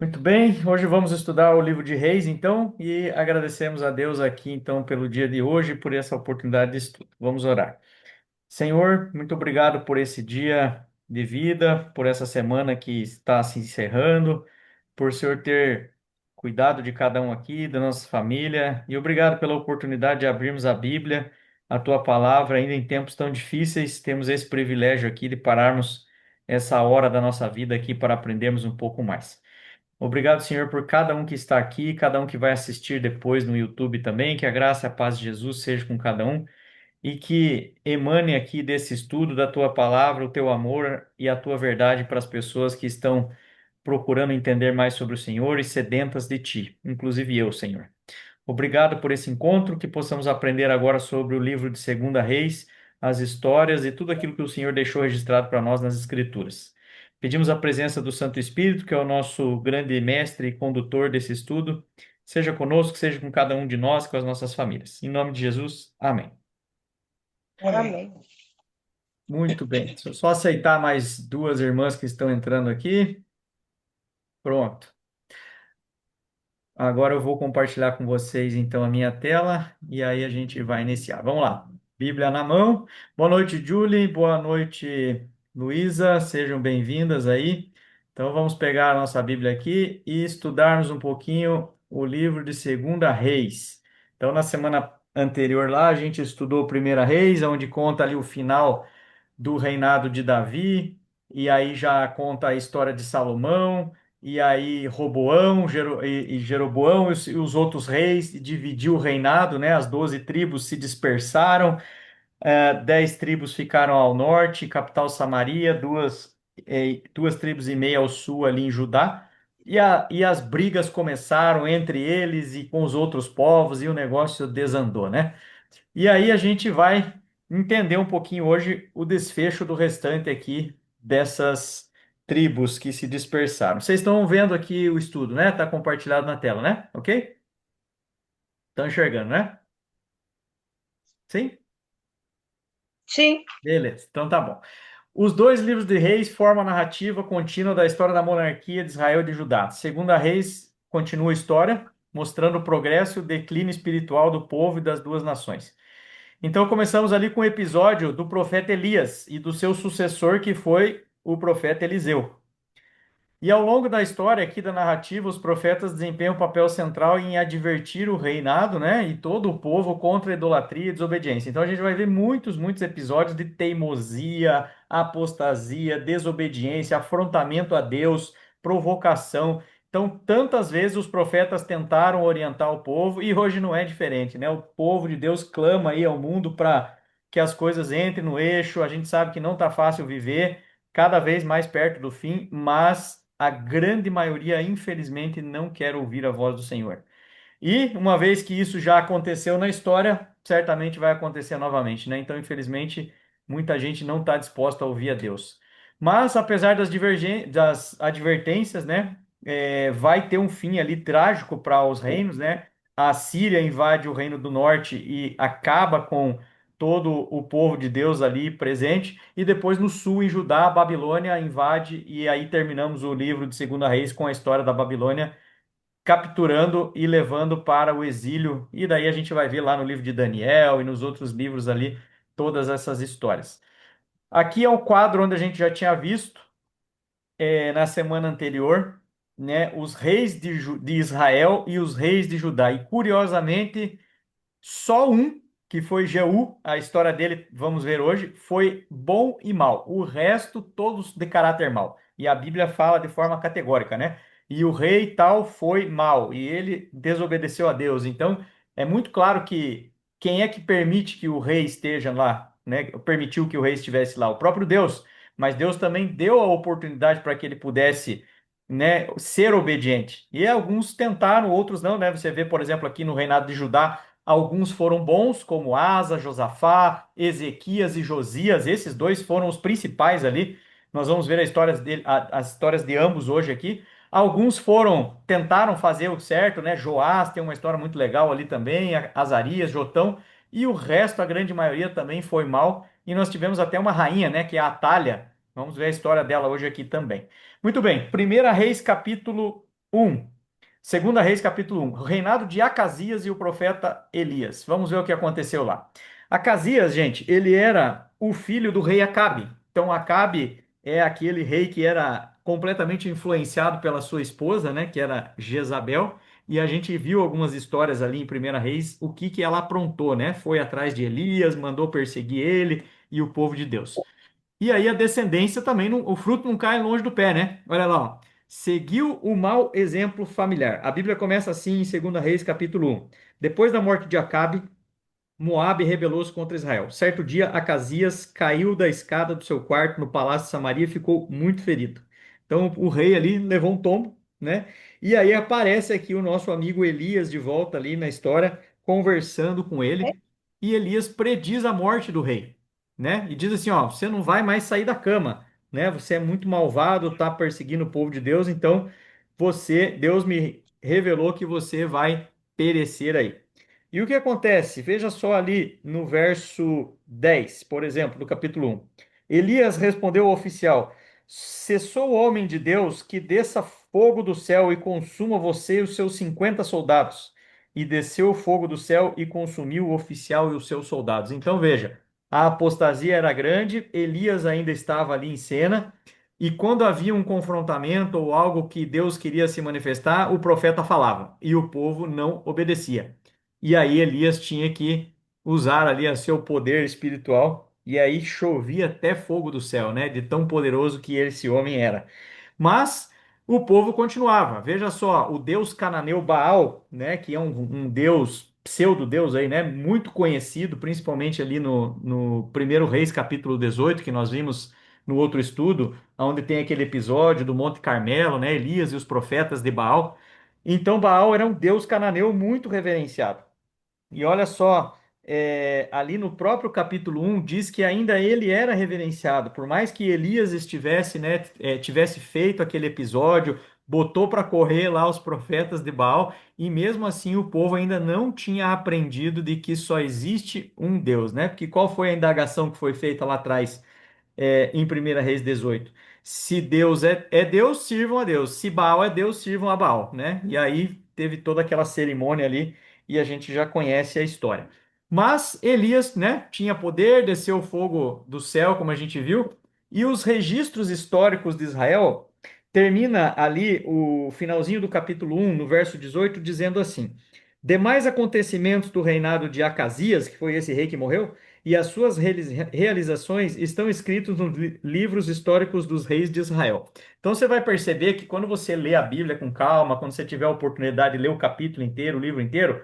Muito bem, hoje vamos estudar o livro de Reis, então, e agradecemos a Deus aqui, então, pelo dia de hoje e por essa oportunidade de estudo. Vamos orar. Senhor, muito obrigado por esse dia de vida, por essa semana que está se encerrando, por o Senhor ter cuidado de cada um aqui, da nossa família, e obrigado pela oportunidade de abrirmos a Bíblia, a tua palavra, ainda em tempos tão difíceis, temos esse privilégio aqui de pararmos essa hora da nossa vida aqui para aprendermos um pouco mais. Obrigado, Senhor, por cada um que está aqui, cada um que vai assistir depois no YouTube também. Que a graça e a paz de Jesus seja com cada um e que emane aqui desse estudo da tua palavra, o teu amor e a tua verdade para as pessoas que estão procurando entender mais sobre o Senhor e sedentas de ti, inclusive eu, Senhor. Obrigado por esse encontro, que possamos aprender agora sobre o livro de Segunda Reis, as histórias e tudo aquilo que o Senhor deixou registrado para nós nas Escrituras. Pedimos a presença do Santo Espírito, que é o nosso grande mestre e condutor desse estudo. Seja conosco, seja com cada um de nós, com as nossas famílias. Em nome de Jesus, amém. Amém. Muito bem. Deixa eu só aceitar mais duas irmãs que estão entrando aqui. Pronto. Agora eu vou compartilhar com vocês então a minha tela e aí a gente vai iniciar. Vamos lá. Bíblia na mão. Boa noite, Julie. Boa noite, Luísa. Sejam bem-vindas aí. Então vamos pegar a nossa Bíblia aqui e estudarmos um pouquinho o livro de Segunda Reis. Então na semana anterior lá a gente estudou Primeira Reis, onde conta ali o final do reinado de Davi, e aí já conta a história de Salomão, e aí Roboão e Jeroboão e os outros reis, e dividiu o reinado, né? As 12 tribos se dispersaram, 10 tribos ficaram ao norte, capital Samaria, duas tribos e meia ao sul ali em Judá, e as brigas começaram entre eles e com os outros povos, e o negócio desandou, né? E aí a gente vai entender um pouquinho hoje o desfecho do restante aqui dessas tribos que se dispersaram. Vocês estão vendo aqui o estudo, né? Está compartilhado na tela, né? Ok? Estão enxergando, né? Sim? Sim, Beleza, então tá bom. Os dois livros de Reis formam a narrativa contínua da história da monarquia de Israel e de Judá. Segunda Reis continua a história, mostrando o progresso e o declínio espiritual do povo e das duas nações. Então começamos ali com o episódio do profeta Elias e do seu sucessor, que foi o profeta Eliseu. E ao longo da história aqui da narrativa, os profetas desempenham um papel central em advertir o reinado, né, e todo o povo contra a idolatria e desobediência. Então a gente vai ver muitos episódios de teimosia, apostasia, desobediência, afrontamento a Deus, provocação. Então, tantas vezes os profetas tentaram orientar o povo e hoje não é diferente, né? O povo de Deus clama aí ao mundo para que as coisas entrem no eixo. A gente sabe que não está fácil viver, cada vez mais perto do fim, mas a grande maioria, infelizmente, não quer ouvir a voz do Senhor. E uma vez que isso já aconteceu na história, certamente vai acontecer novamente, né? Então, infelizmente, muita gente não está disposta a ouvir a Deus. Mas, apesar das advertências, né, vai ter um fim ali trágico para os reinos, né? A Síria invade o reino do norte e acaba com todo o povo de Deus ali presente. E depois no sul, em Judá, a Babilônia invade e aí terminamos o livro de Segunda Reis com a história da Babilônia capturando e levando para o exílio. E daí a gente vai ver lá no livro de Daniel e nos outros livros ali todas essas histórias. Aqui é o quadro onde a gente já tinha visto na semana anterior, né, os reis de Israel e os reis de Judá. E curiosamente, só um, que foi Jeú, a história dele, vamos ver hoje, foi bom e mal. O resto, todos de caráter mal. E a Bíblia fala de forma categórica, né? E o rei tal foi mal, e ele desobedeceu a Deus. Então, é muito claro que quem é que permite que o rei esteja lá, né? Permitiu que o rei estivesse lá? O próprio Deus. Mas Deus também deu a oportunidade para que ele pudesse, né, ser obediente. E alguns tentaram, outros não, né? Você vê, por exemplo, aqui no reinado de Judá, alguns foram bons, como Asa, Josafá, Ezequias e Josias. Esses dois foram os principais ali. Nós vamos ver as histórias de ambos hoje aqui. Alguns tentaram fazer o certo, né? Joás tem uma história muito legal ali também, Azarias, Jotão, e o resto, a grande maioria também foi mal. E nós tivemos até uma rainha, né? Que é a Atália. Vamos ver a história dela hoje aqui também. Muito bem, Primeira Reis, capítulo Um, Segunda Reis, capítulo um, o reinado de Acasias e o profeta Elias. Vamos ver o que aconteceu lá. Acasias, gente, ele era o filho do rei Acabe. Então, Acabe é aquele rei que era completamente influenciado pela sua esposa, né, que era Jezabel. E a gente viu algumas histórias ali em Primeira Reis, o que que ela aprontou, né? Foi atrás de Elias, mandou perseguir ele e o povo de Deus. E aí a descendência também, o fruto não cai longe do pé, né? Olha lá, ó. Seguiu o mau exemplo familiar. A Bíblia começa assim em 2 Reis, capítulo 1. Depois da morte de Acabe, Moabe rebelou-se contra Israel. Certo dia, Acasias caiu da escada do seu quarto no palácio de Samaria e ficou muito ferido. Então, o rei ali levou um tombo, né? E aí aparece aqui o nosso amigo Elias de volta ali na história, conversando com ele. E Elias prediz a morte do rei, né? E diz assim: ó, você não vai mais sair da cama, né? Você é muito malvado, tá perseguindo o povo de Deus, então Deus me revelou que você vai perecer aí. E o que acontece? Veja só ali no verso 10, por exemplo, do capítulo 1. Elias respondeu ao oficial: cessou o homem de Deus que desça fogo do céu e consuma você e os seus 50 soldados. E desceu o fogo do céu e consumiu o oficial e os seus soldados. Então veja, a apostasia era grande, Elias ainda estava ali em cena, e quando havia um confrontamento ou algo que Deus queria se manifestar, o profeta falava, e o povo não obedecia. E aí Elias tinha que usar ali a seu poder espiritual, e aí chovia até fogo do céu, né? De tão poderoso que esse homem era. Mas o povo continuava. Veja só, o deus cananeu Baal, né? Que é um deus, pseudo-deus aí, né? Muito conhecido, principalmente ali no 1 Reis, capítulo 18, que nós vimos no outro estudo, onde tem aquele episódio do Monte Carmelo, né? Elias e os profetas de Baal. Então, Baal era um deus cananeu muito reverenciado. E olha só, ali no próprio capítulo 1 diz que ainda ele era reverenciado, por mais que Elias estivesse, né, tivesse feito aquele episódio, botou para correr lá os profetas de Baal, e mesmo assim o povo ainda não tinha aprendido de que só existe um Deus, né? Porque qual foi a indagação que foi feita lá atrás? Em 1 Reis 18. Se Deus é Deus, sirvam a Deus. Se Baal é Deus, sirvam a Baal, né? E aí teve toda aquela cerimônia ali e a gente já conhece a história. Mas Elias, né, tinha poder, desceu o fogo do céu, como a gente viu, e os registros históricos de Israel termina ali o finalzinho do capítulo 1, no verso 18, dizendo assim: demais acontecimentos do reinado de Acasias, que foi esse rei que morreu, e as suas realizações estão escritos nos livros históricos dos reis de Israel. Então você vai perceber que quando você lê a Bíblia com calma, quando você tiver a oportunidade de ler o capítulo inteiro, o livro inteiro,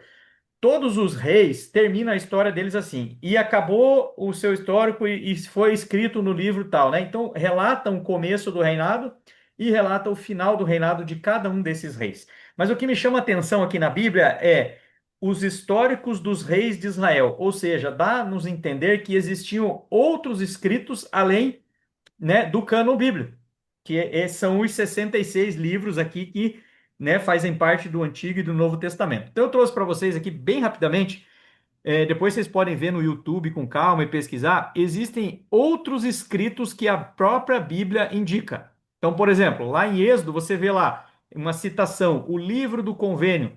todos os reis terminam a história deles assim. E acabou o seu histórico e foi escrito no livro tal, né? Então relata o começo do reinado e relata o final do reinado de cada um desses reis. Mas o que me chama a atenção aqui na Bíblia é os históricos dos reis de Israel, ou seja, dá-nos entender que existiam outros escritos além, né, do cânon bíblico, que são os 66 livros aqui que, né, fazem parte do Antigo e do Novo Testamento. Então eu trouxe para vocês aqui bem rapidamente, depois vocês podem ver no YouTube com calma e pesquisar, existem outros escritos que a própria Bíblia indica. Então, por exemplo, lá em Êxodo você vê lá uma citação, o livro do convênio.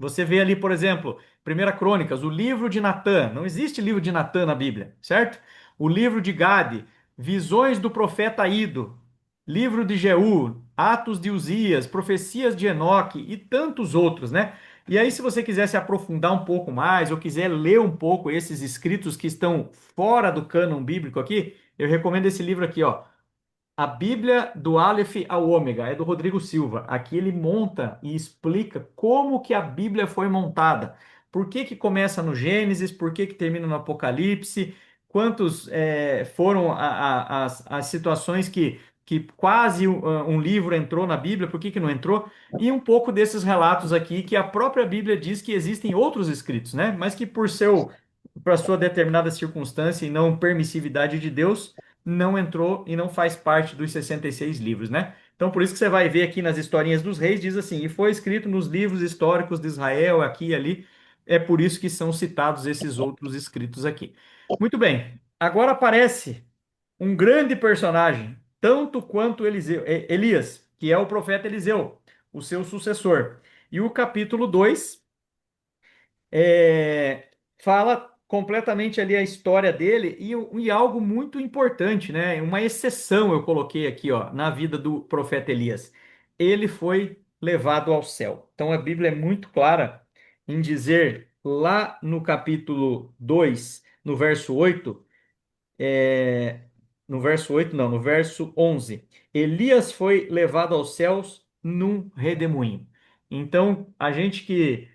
Você vê ali, por exemplo, Primeira Crônicas, o livro de Natã. Não existe livro de Natã na Bíblia, certo? O livro de Gade, visões do profeta Ido, livro de Jeú, Atos de Uzias, profecias de Enoque e tantos outros, né? E aí, se você quiser se aprofundar um pouco mais ou quiser ler um pouco esses escritos que estão fora do cânon bíblico aqui, eu recomendo esse livro aqui, ó. A Bíblia do Aleph ao Ômega, é do Rodrigo Silva. Aqui ele monta e explica como que a Bíblia foi montada. Por que que começa no Gênesis, por que que termina no Apocalipse, quantos foram as situações que quase um livro entrou na Bíblia, por que que não entrou, e um pouco desses relatos aqui que a própria Bíblia diz que existem outros escritos, né? Mas que para sua determinada circunstância e não permissividade de Deus, não entrou e não faz parte dos 66 livros, né? Então, por isso que você vai ver aqui nas historinhas dos reis, diz assim, e foi escrito nos livros históricos de Israel, aqui e ali, é por isso que são citados esses outros escritos aqui. Muito bem, agora aparece um grande personagem, tanto quanto Elias, que é o profeta Eliseu. o seu sucessor. E o capítulo 2 fala completamente ali a história dele e algo muito importante, né? Uma exceção eu coloquei aqui, ó, na vida do profeta Elias. Ele foi levado ao céu. Então a Bíblia é muito clara em dizer lá no capítulo 2, no verso 8, é, no verso 8 não, no verso 11, Elias foi levado aos céus num redemoinho. Então, a gente que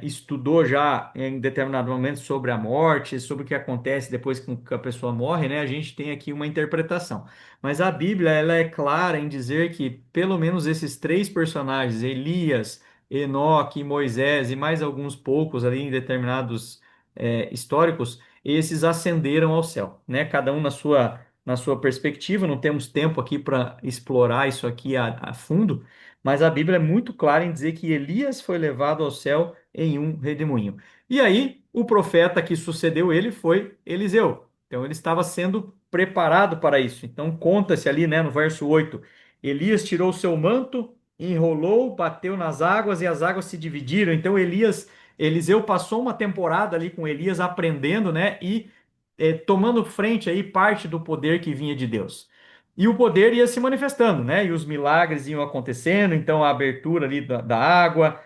estudou já em determinado momento sobre a morte, sobre o que acontece depois que a pessoa morre, né? A gente tem aqui uma interpretação. Mas a Bíblia, ela é clara em dizer que pelo menos esses três personagens, Elias, Enoque e Moisés e mais alguns poucos ali em determinados históricos, esses ascenderam ao céu, né? Cada um na sua perspectiva. Não temos tempo aqui para explorar isso aqui a fundo, mas a Bíblia é muito clara em dizer que Elias foi levado ao céu em um redemoinho. E aí, o profeta que sucedeu ele foi Eliseu. Então, ele estava sendo preparado para isso. Então, conta-se ali, né, no verso 8: Elias tirou seu manto, enrolou, bateu nas águas e as águas se dividiram. Então, Eliseu passou uma temporada ali com Elias aprendendo, né, e tomando frente aí parte do poder que vinha de Deus. E o poder ia se manifestando, né? E os milagres iam acontecendo, então a abertura ali da água,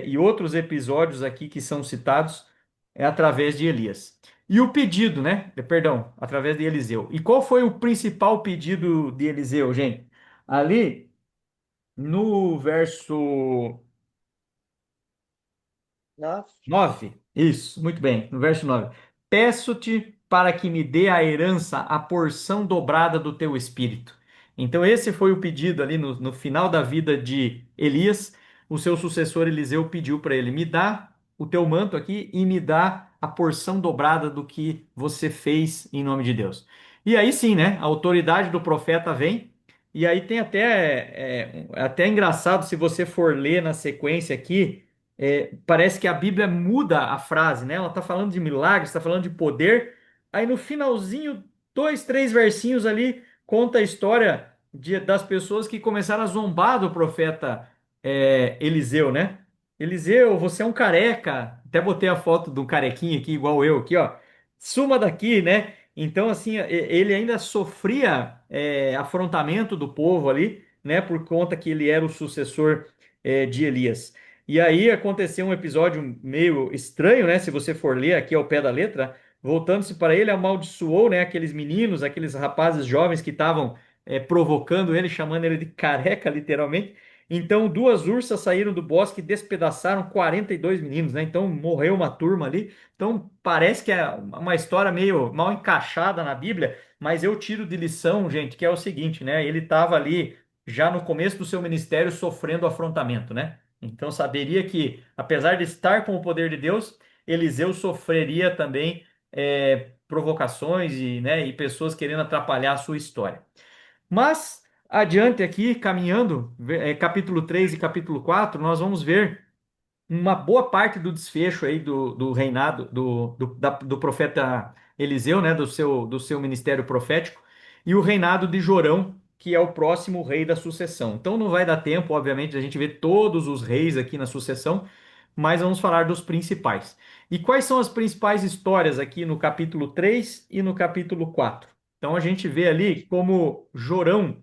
e outros episódios aqui que são citados através de Elias. E o pedido, né? Perdão, através de Eliseu. E qual foi o principal pedido de Eliseu, gente? Ali no verso Nossa. 9, isso, muito bem, no verso 9. Peço-te para que me dê a herança, a porção dobrada do teu espírito. Então, esse foi o pedido ali no final da vida de Elias. O seu sucessor Eliseu pediu para ele: me dá o teu manto aqui e me dá a porção dobrada do que você fez em nome de Deus. E aí sim, né? A autoridade do profeta vem. E aí tem até engraçado se você for ler na sequência aqui, parece que a Bíblia muda a frase, né? Ela está falando de milagres, está falando de poder. Aí no finalzinho, dois, três versinhos ali, conta a história das pessoas que começaram a zombar do profeta Eliseu, né? Eliseu, você é um careca. Até botei a foto do carequinho aqui, igual eu, aqui, ó. Suma daqui, né? Então, assim, ele ainda sofria afrontamento do povo ali, né? Por conta que ele era o sucessor de Elias. E aí aconteceu um episódio meio estranho, né? Se você for ler aqui ao pé da letra, voltando-se para ele, amaldiçoou, né? Aqueles meninos, aqueles rapazes jovens que estavam provocando ele, chamando ele de careca, literalmente. Então, duas ursas saíram do bosque e despedaçaram 42 meninos, né? Então, morreu uma turma ali. Então, parece que é uma história meio mal encaixada na Bíblia, mas eu tiro de lição, gente, que é o seguinte, né? Ele estava ali já no começo do seu ministério sofrendo afrontamento, né? Então saberia que, apesar de estar com o poder de Deus, Eliseu sofreria também provocações e pessoas querendo atrapalhar a sua história. Mas, adiante aqui, caminhando, capítulo 3 e capítulo 4, nós vamos ver uma boa parte do desfecho aí do reinado do profeta Eliseu, né, do seu ministério profético, e o reinado de Jorão, que é o próximo rei da sucessão. Então não vai dar tempo, obviamente, a gente ver todos os reis aqui na sucessão, mas vamos falar dos principais. E quais são as principais histórias aqui no capítulo 3 e no capítulo 4? Então a gente vê ali como Jorão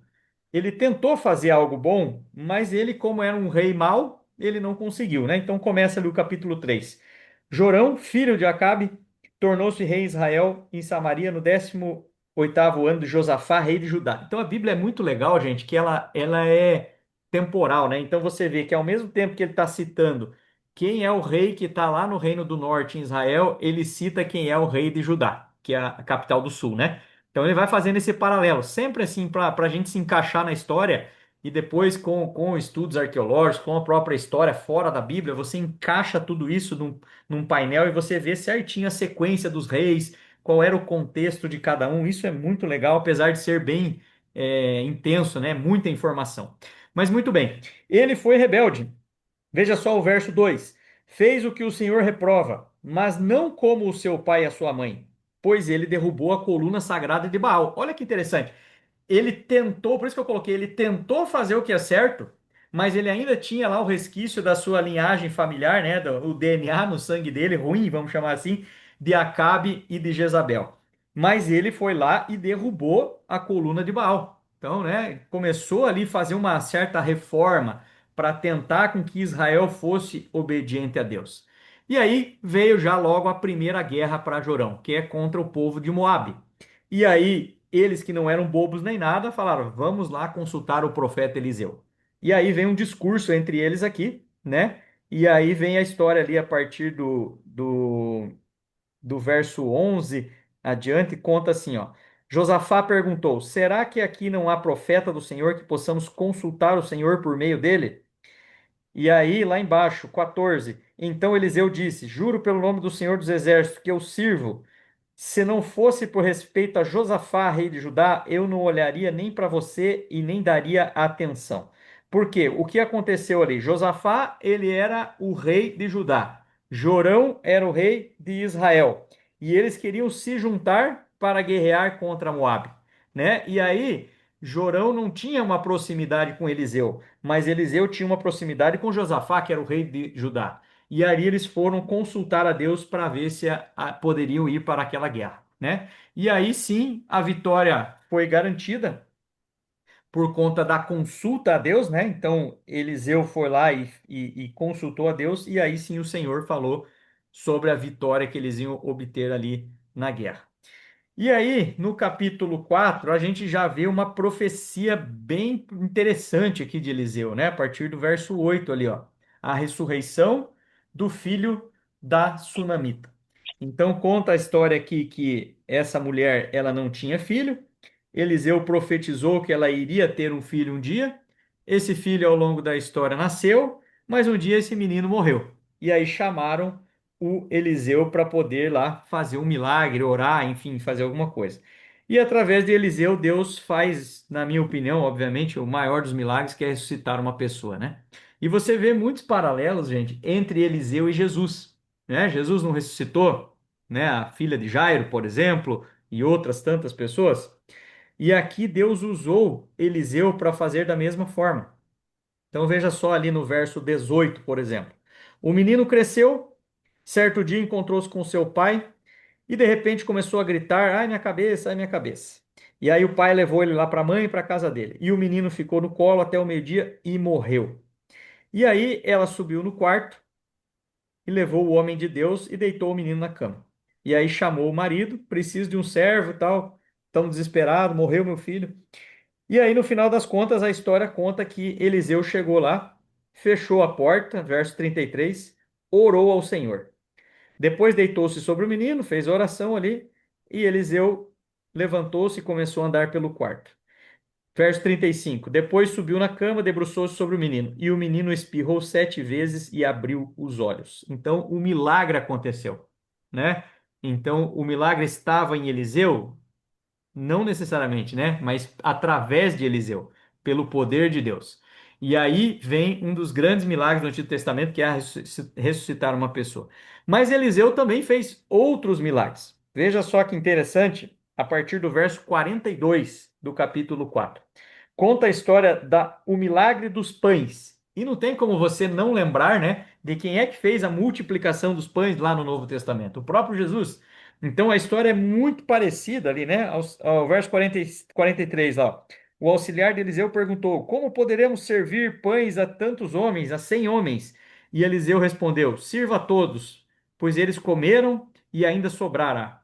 ele tentou fazer algo bom, mas ele, como era um rei mau, ele não conseguiu, né? Então começa ali o capítulo 3. Jorão, filho de Acabe, tornou-se rei em Israel, em Samaria, no 18º ano de Josafá, rei de Judá. Então a Bíblia é muito legal, gente, que ela é temporal, né? Então você vê que ao mesmo tempo que ele está citando quem é o rei que está lá no Reino do Norte, em Israel, ele cita quem é o rei de Judá, que é a capital do sul, né? Então ele vai fazendo esse paralelo, sempre assim, para a gente se encaixar na história e depois com estudos arqueológicos, com a própria história fora da Bíblia, você encaixa tudo isso num painel e você vê certinho a sequência dos reis, qual era o contexto de cada um. Isso é muito legal, apesar de ser bem intenso, né? Muita informação. Mas muito bem, ele foi rebelde. Veja só o verso 2: fez o que o Senhor reprova, mas não como o seu pai e a sua mãe, pois ele derrubou a coluna sagrada de Baal. Olha que interessante. Ele tentou, por isso que eu coloquei, ele tentou fazer o que é certo, mas ele ainda tinha lá o resquício da sua linhagem familiar, né, o DNA no sangue dele, ruim, vamos chamar assim, de Acabe e de Jezabel. Mas ele foi lá e derrubou a coluna de Baal. Então, né, começou ali a fazer uma certa reforma para tentar com que Israel fosse obediente a Deus. E aí veio já logo a primeira guerra para Jorão, que é contra o povo de Moabe. E aí eles que não eram bobos nem nada falaram: vamos lá consultar o profeta Eliseu. E aí vem um discurso entre eles aqui, né? E aí vem a história ali a partir do verso 11 adiante, conta assim, ó. Josafá perguntou: será que aqui não há profeta do Senhor que possamos consultar o Senhor por meio dele? E aí, lá embaixo, 14. Então Eliseu disse: juro pelo nome do Senhor dos Exércitos que eu sirvo. Se não fosse por respeito a Josafá, rei de Judá, eu não olharia nem para você e nem daria atenção. Por quê? O que aconteceu ali? Josafá, ele era o rei de Judá. Jorão era o rei de Israel. E eles queriam se juntar para guerrear contra Moabe, né? E aí, Jorão não tinha uma proximidade com Eliseu, mas Eliseu tinha uma proximidade com Josafá, que era o rei de Judá. E aí eles foram consultar a Deus para ver se poderiam ir para aquela guerra, né? E aí sim a vitória foi garantida por conta da consulta a Deus, né? Então Eliseu foi lá e consultou a Deus, e aí sim o Senhor falou sobre a vitória que eles iam obter ali na guerra. E aí, no capítulo 4 a gente já vê uma profecia bem interessante aqui de Eliseu, né? A partir do verso 8 ali, ó. A ressurreição do filho da sunamita. Então, conta a história aqui que essa mulher, ela não tinha filho. Eliseu profetizou que ela iria ter um filho um dia. Esse filho, ao longo da história, nasceu, mas um dia esse menino morreu. E aí chamaram o Eliseu para poder lá fazer um milagre, orar, enfim, fazer alguma coisa. E através de Eliseu, Deus faz, na minha opinião, obviamente, o maior dos milagres, que é ressuscitar uma pessoa, né? E você vê muitos paralelos, gente, entre Eliseu e Jesus, né? Jesus não ressuscitou, né? A filha de Jairo, por exemplo, e outras tantas pessoas. E aqui Deus usou Eliseu para fazer da mesma forma. Então veja só ali no verso 18, por exemplo. O menino cresceu, certo dia encontrou-se com seu pai e de repente começou a gritar: ai, minha cabeça, ai, minha cabeça. E aí o pai levou ele lá para a mãe e para a casa dele. E o menino ficou no colo até o meio-dia e morreu. E aí ela subiu no quarto e levou o homem de Deus e deitou o menino na cama. E aí chamou o marido: preciso de um servo e tal. Estamos desesperados, morreu meu filho. E aí, no final das contas, a história conta que Eliseu chegou lá, fechou a porta, verso 33, orou ao Senhor. Depois deitou-se sobre o menino, fez a oração ali, e Eliseu levantou-se e começou a andar pelo quarto. Verso 35. Depois subiu na cama, debruçou-se sobre o menino, e o menino espirrou 7 vezes e abriu os olhos. Então, o milagre aconteceu, né? Então, o milagre estava em Eliseu, não necessariamente, né? Mas através de Eliseu, pelo poder de Deus. E aí vem um dos grandes milagres do Antigo Testamento, que é ressuscitar uma pessoa. Mas Eliseu também fez outros milagres. Veja só que interessante, a partir do verso 42 do capítulo 4. Conta a história da o milagre dos pães. E não tem como você não lembrar, né, de quem é que fez a multiplicação dos pães lá no Novo Testamento. O próprio Jesus. Então a história é muito parecida ali, né? Ao verso 43, ó. O auxiliar de Eliseu perguntou: como poderemos servir pães a tantos homens, a 100 homens? E Eliseu respondeu: sirva a todos, pois eles comeram e ainda sobrará.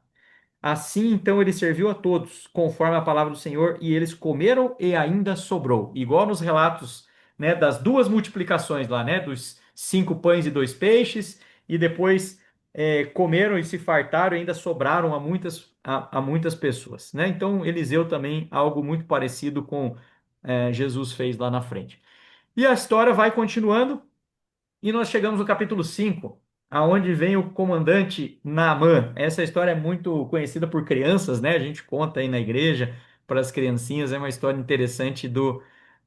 Assim, então, ele serviu a todos, conforme a palavra do Senhor, e eles comeram e ainda sobrou. Igual nos relatos, né, das duas multiplicações lá, né, dos 5 pães e 2 peixes, e depois comeram e se fartaram e ainda sobraram a muitas pessoas, né? Então, Eliseu também, algo muito parecido com Jesus fez lá na frente. E a história vai continuando, e nós chegamos no capítulo 5, aonde vem o comandante Naamã. Essa história é muito conhecida por crianças, né? A gente conta aí na igreja para as criancinhas, é uma história interessante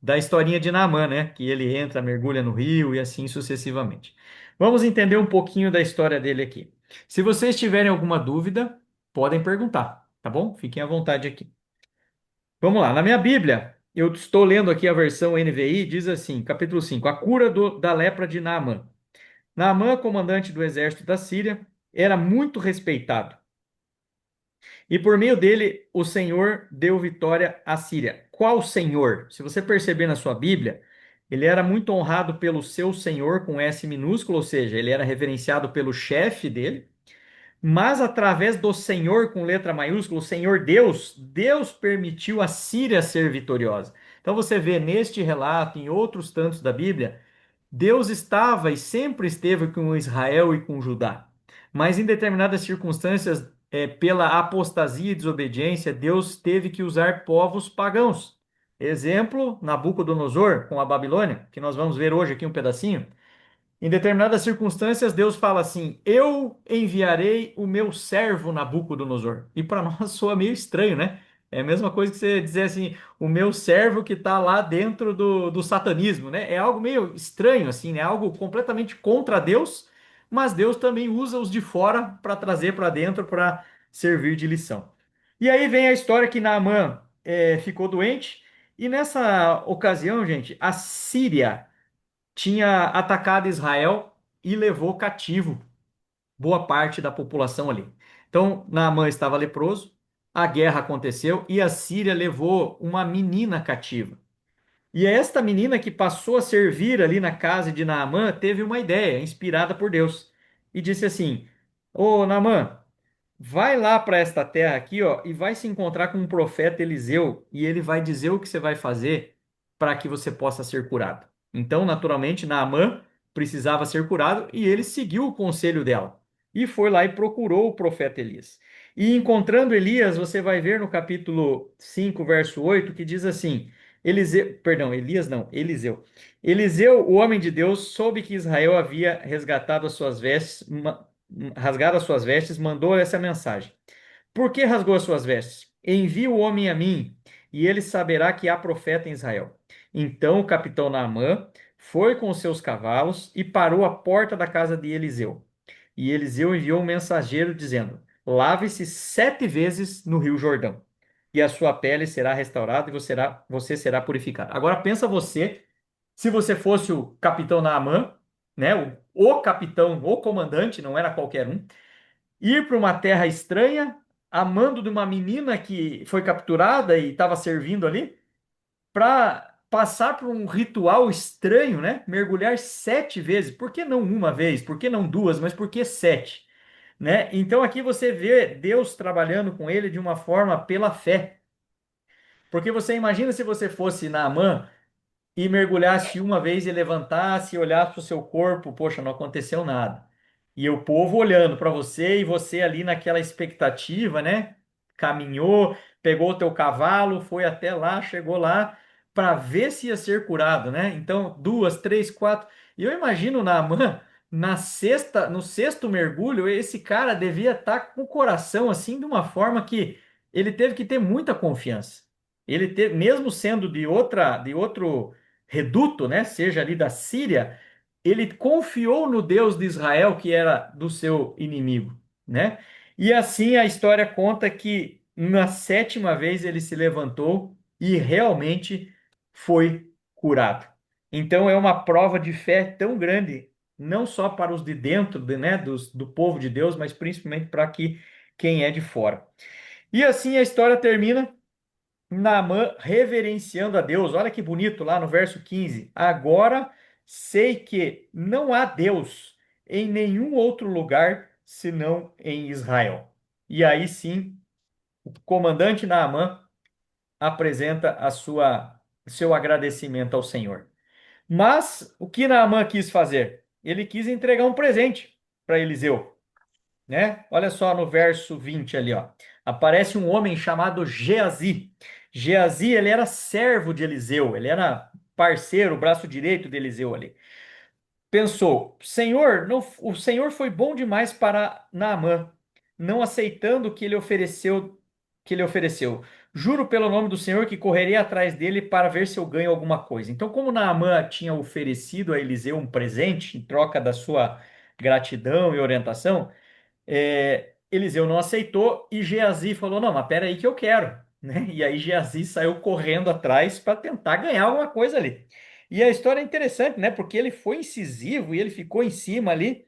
da historinha de Naamã, né? Que ele entra, mergulha no rio e assim sucessivamente. Vamos entender um pouquinho da história dele aqui. Se vocês tiverem alguma dúvida, podem perguntar, tá bom? Fiquem à vontade aqui. Vamos lá, na minha Bíblia. Eu estou lendo aqui a versão NVI, diz assim, capítulo 5: a cura da lepra de Naamã. Naamã, comandante do exército da Síria, era muito respeitado. E por meio dele, o Senhor deu vitória à Síria. Qual Senhor? Se você perceber na sua Bíblia, ele era muito honrado pelo seu Senhor com S minúsculo, ou seja, ele era reverenciado pelo chefe dele, mas através do Senhor com letra maiúscula, o Senhor Deus, Deus permitiu a Síria ser vitoriosa. Então você vê neste relato, em outros tantos da Bíblia, Deus estava e sempre esteve com Israel e com Judá. Mas em determinadas circunstâncias, pela apostasia e desobediência, Deus teve que usar povos pagãos. Exemplo, Nabucodonosor com a Babilônia, que nós vamos ver hoje aqui um pedacinho. Em determinadas circunstâncias, Deus fala assim: eu enviarei o meu servo Nabucodonosor. E para nós soa meio estranho, né? É a mesma coisa que você dizer assim: o meu servo que está lá dentro do satanismo, né? É algo meio estranho, assim, né? Algo completamente contra Deus, mas Deus também usa os de fora para trazer para dentro para servir de lição. E aí vem a história que Naamã ficou doente, e nessa ocasião, gente, a Síria tinha atacado Israel e levou cativo boa parte da população ali. Então, Naamã estava leproso, a guerra aconteceu e a Síria levou uma menina cativa. E esta menina que passou a servir ali na casa de Naamã teve uma ideia, inspirada por Deus, e disse assim: Ô Naamã, vai lá para esta terra aqui, ó, e vai se encontrar com um profeta Eliseu, e ele vai dizer o que você vai fazer para que você possa ser curado. Então, naturalmente, Naamã precisava ser curado e ele seguiu o conselho dela e foi lá e procurou o profeta Elias. E encontrando Elias, você vai ver no capítulo 5, verso 8, que diz assim: Eliseu, perdão, Elias não, Eliseu. Eliseu, o homem de Deus, soube que Israel havia resgatado as suas vestes, rasgado as suas vestes, mandou essa mensagem: por que rasgou as suas vestes? Envie o homem a mim, e ele saberá que há profeta em Israel. Então o capitão Naamã foi com os seus cavalos e parou à porta da casa de Eliseu. E Eliseu enviou um mensageiro dizendo: lave-se 7 vezes no rio Jordão, e a sua pele será restaurada e você será purificado. Agora pensa você, se você fosse o capitão Naamã, né, o capitão, o comandante, não era qualquer um, ir para uma terra estranha, a mando de uma menina que foi capturada e estava servindo ali, para passar por um ritual estranho, né? Mergulhar 7 vezes. Por que não uma vez? Por que não duas? Mas por que 7? Né? Então aqui você vê Deus trabalhando com ele de uma forma pela fé. Porque você imagina se você fosse Naamã e mergulhasse uma vez e levantasse e olhasse para o seu corpo, poxa, não aconteceu nada. E o povo olhando para você e você ali naquela expectativa, né? Caminhou, pegou o teu cavalo, foi até lá, chegou lá para ver se ia ser curado, né? Então, duas, três, quatro. E eu imagino Naaman no sexto mergulho, esse cara devia estar com o coração assim de uma forma que ele teve que ter muita confiança. Ele teve, mesmo sendo de outro reduto, né, seja ali da Síria, ele confiou no Deus de Israel, que era do seu inimigo, né? E assim a história conta que na sétima vez ele se levantou e realmente foi curado. Então é uma prova de fé tão grande, não só para os de dentro, né, do povo de Deus, mas principalmente para quem é de fora. E assim a história termina Naamã reverenciando a Deus. Olha que bonito lá no verso 15. Agora sei que não há Deus em nenhum outro lugar senão em Israel. E aí sim, o comandante Naamã apresenta seu agradecimento ao Senhor. Mas o que Naamã quis fazer? Ele quis entregar um presente para Eliseu, né? Olha só no verso 20 ali, ó. Aparece um homem chamado Geazi. Geazi, ele era servo de Eliseu, ele era parceiro, braço direito de Eliseu ali. Pensou, Senhor, não, o Senhor foi bom demais para Naamã, não aceitando o que ele ofereceu. Juro pelo nome do Senhor que correrei atrás dele para ver se eu ganho alguma coisa. Então, como Naamã tinha oferecido a Eliseu um presente em troca da sua gratidão e orientação, Eliseu não aceitou e Geazi falou: não, mas pera aí que eu quero. né? E aí Geazi saiu correndo atrás para tentar ganhar alguma coisa ali. E a história é interessante, né? Porque ele foi incisivo e ele ficou em cima ali.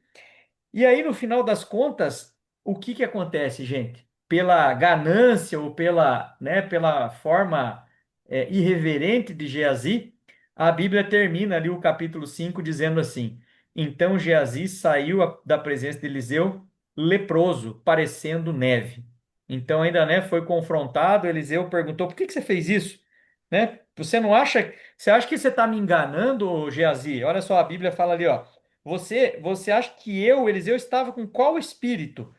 E aí, no final das contas, o que que acontece, gente? Pela ganância ou pela, né, pela forma irreverente de Geazi, a Bíblia termina ali o capítulo 5 dizendo assim: Então Geazi saiu da presença de Eliseu leproso, parecendo neve. Então ainda, né, foi confrontado, Eliseu perguntou: Por que que você fez isso? Né? Você não acha, você acha que você está me enganando, Geazi? Olha só, a Bíblia fala ali, ó. Você acha que eu, Eliseu, estava com qual espírito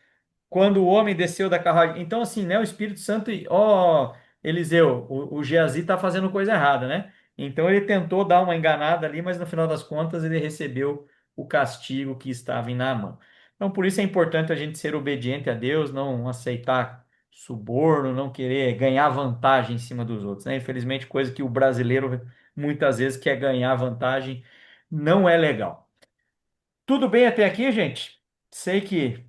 quando o homem desceu da carruagem? Então, assim, né? O Espírito Santo, ó, Eliseu, o Geazi está fazendo coisa errada, né? Então ele tentou dar uma enganada ali, mas no final das contas ele recebeu o castigo que estava em Naamã. Então, por isso é importante a gente ser obediente a Deus, não aceitar suborno, não querer ganhar vantagem em cima dos outros, né? Infelizmente, coisa que o brasileiro muitas vezes quer ganhar vantagem, não é legal. Tudo bem até aqui, gente? Sei que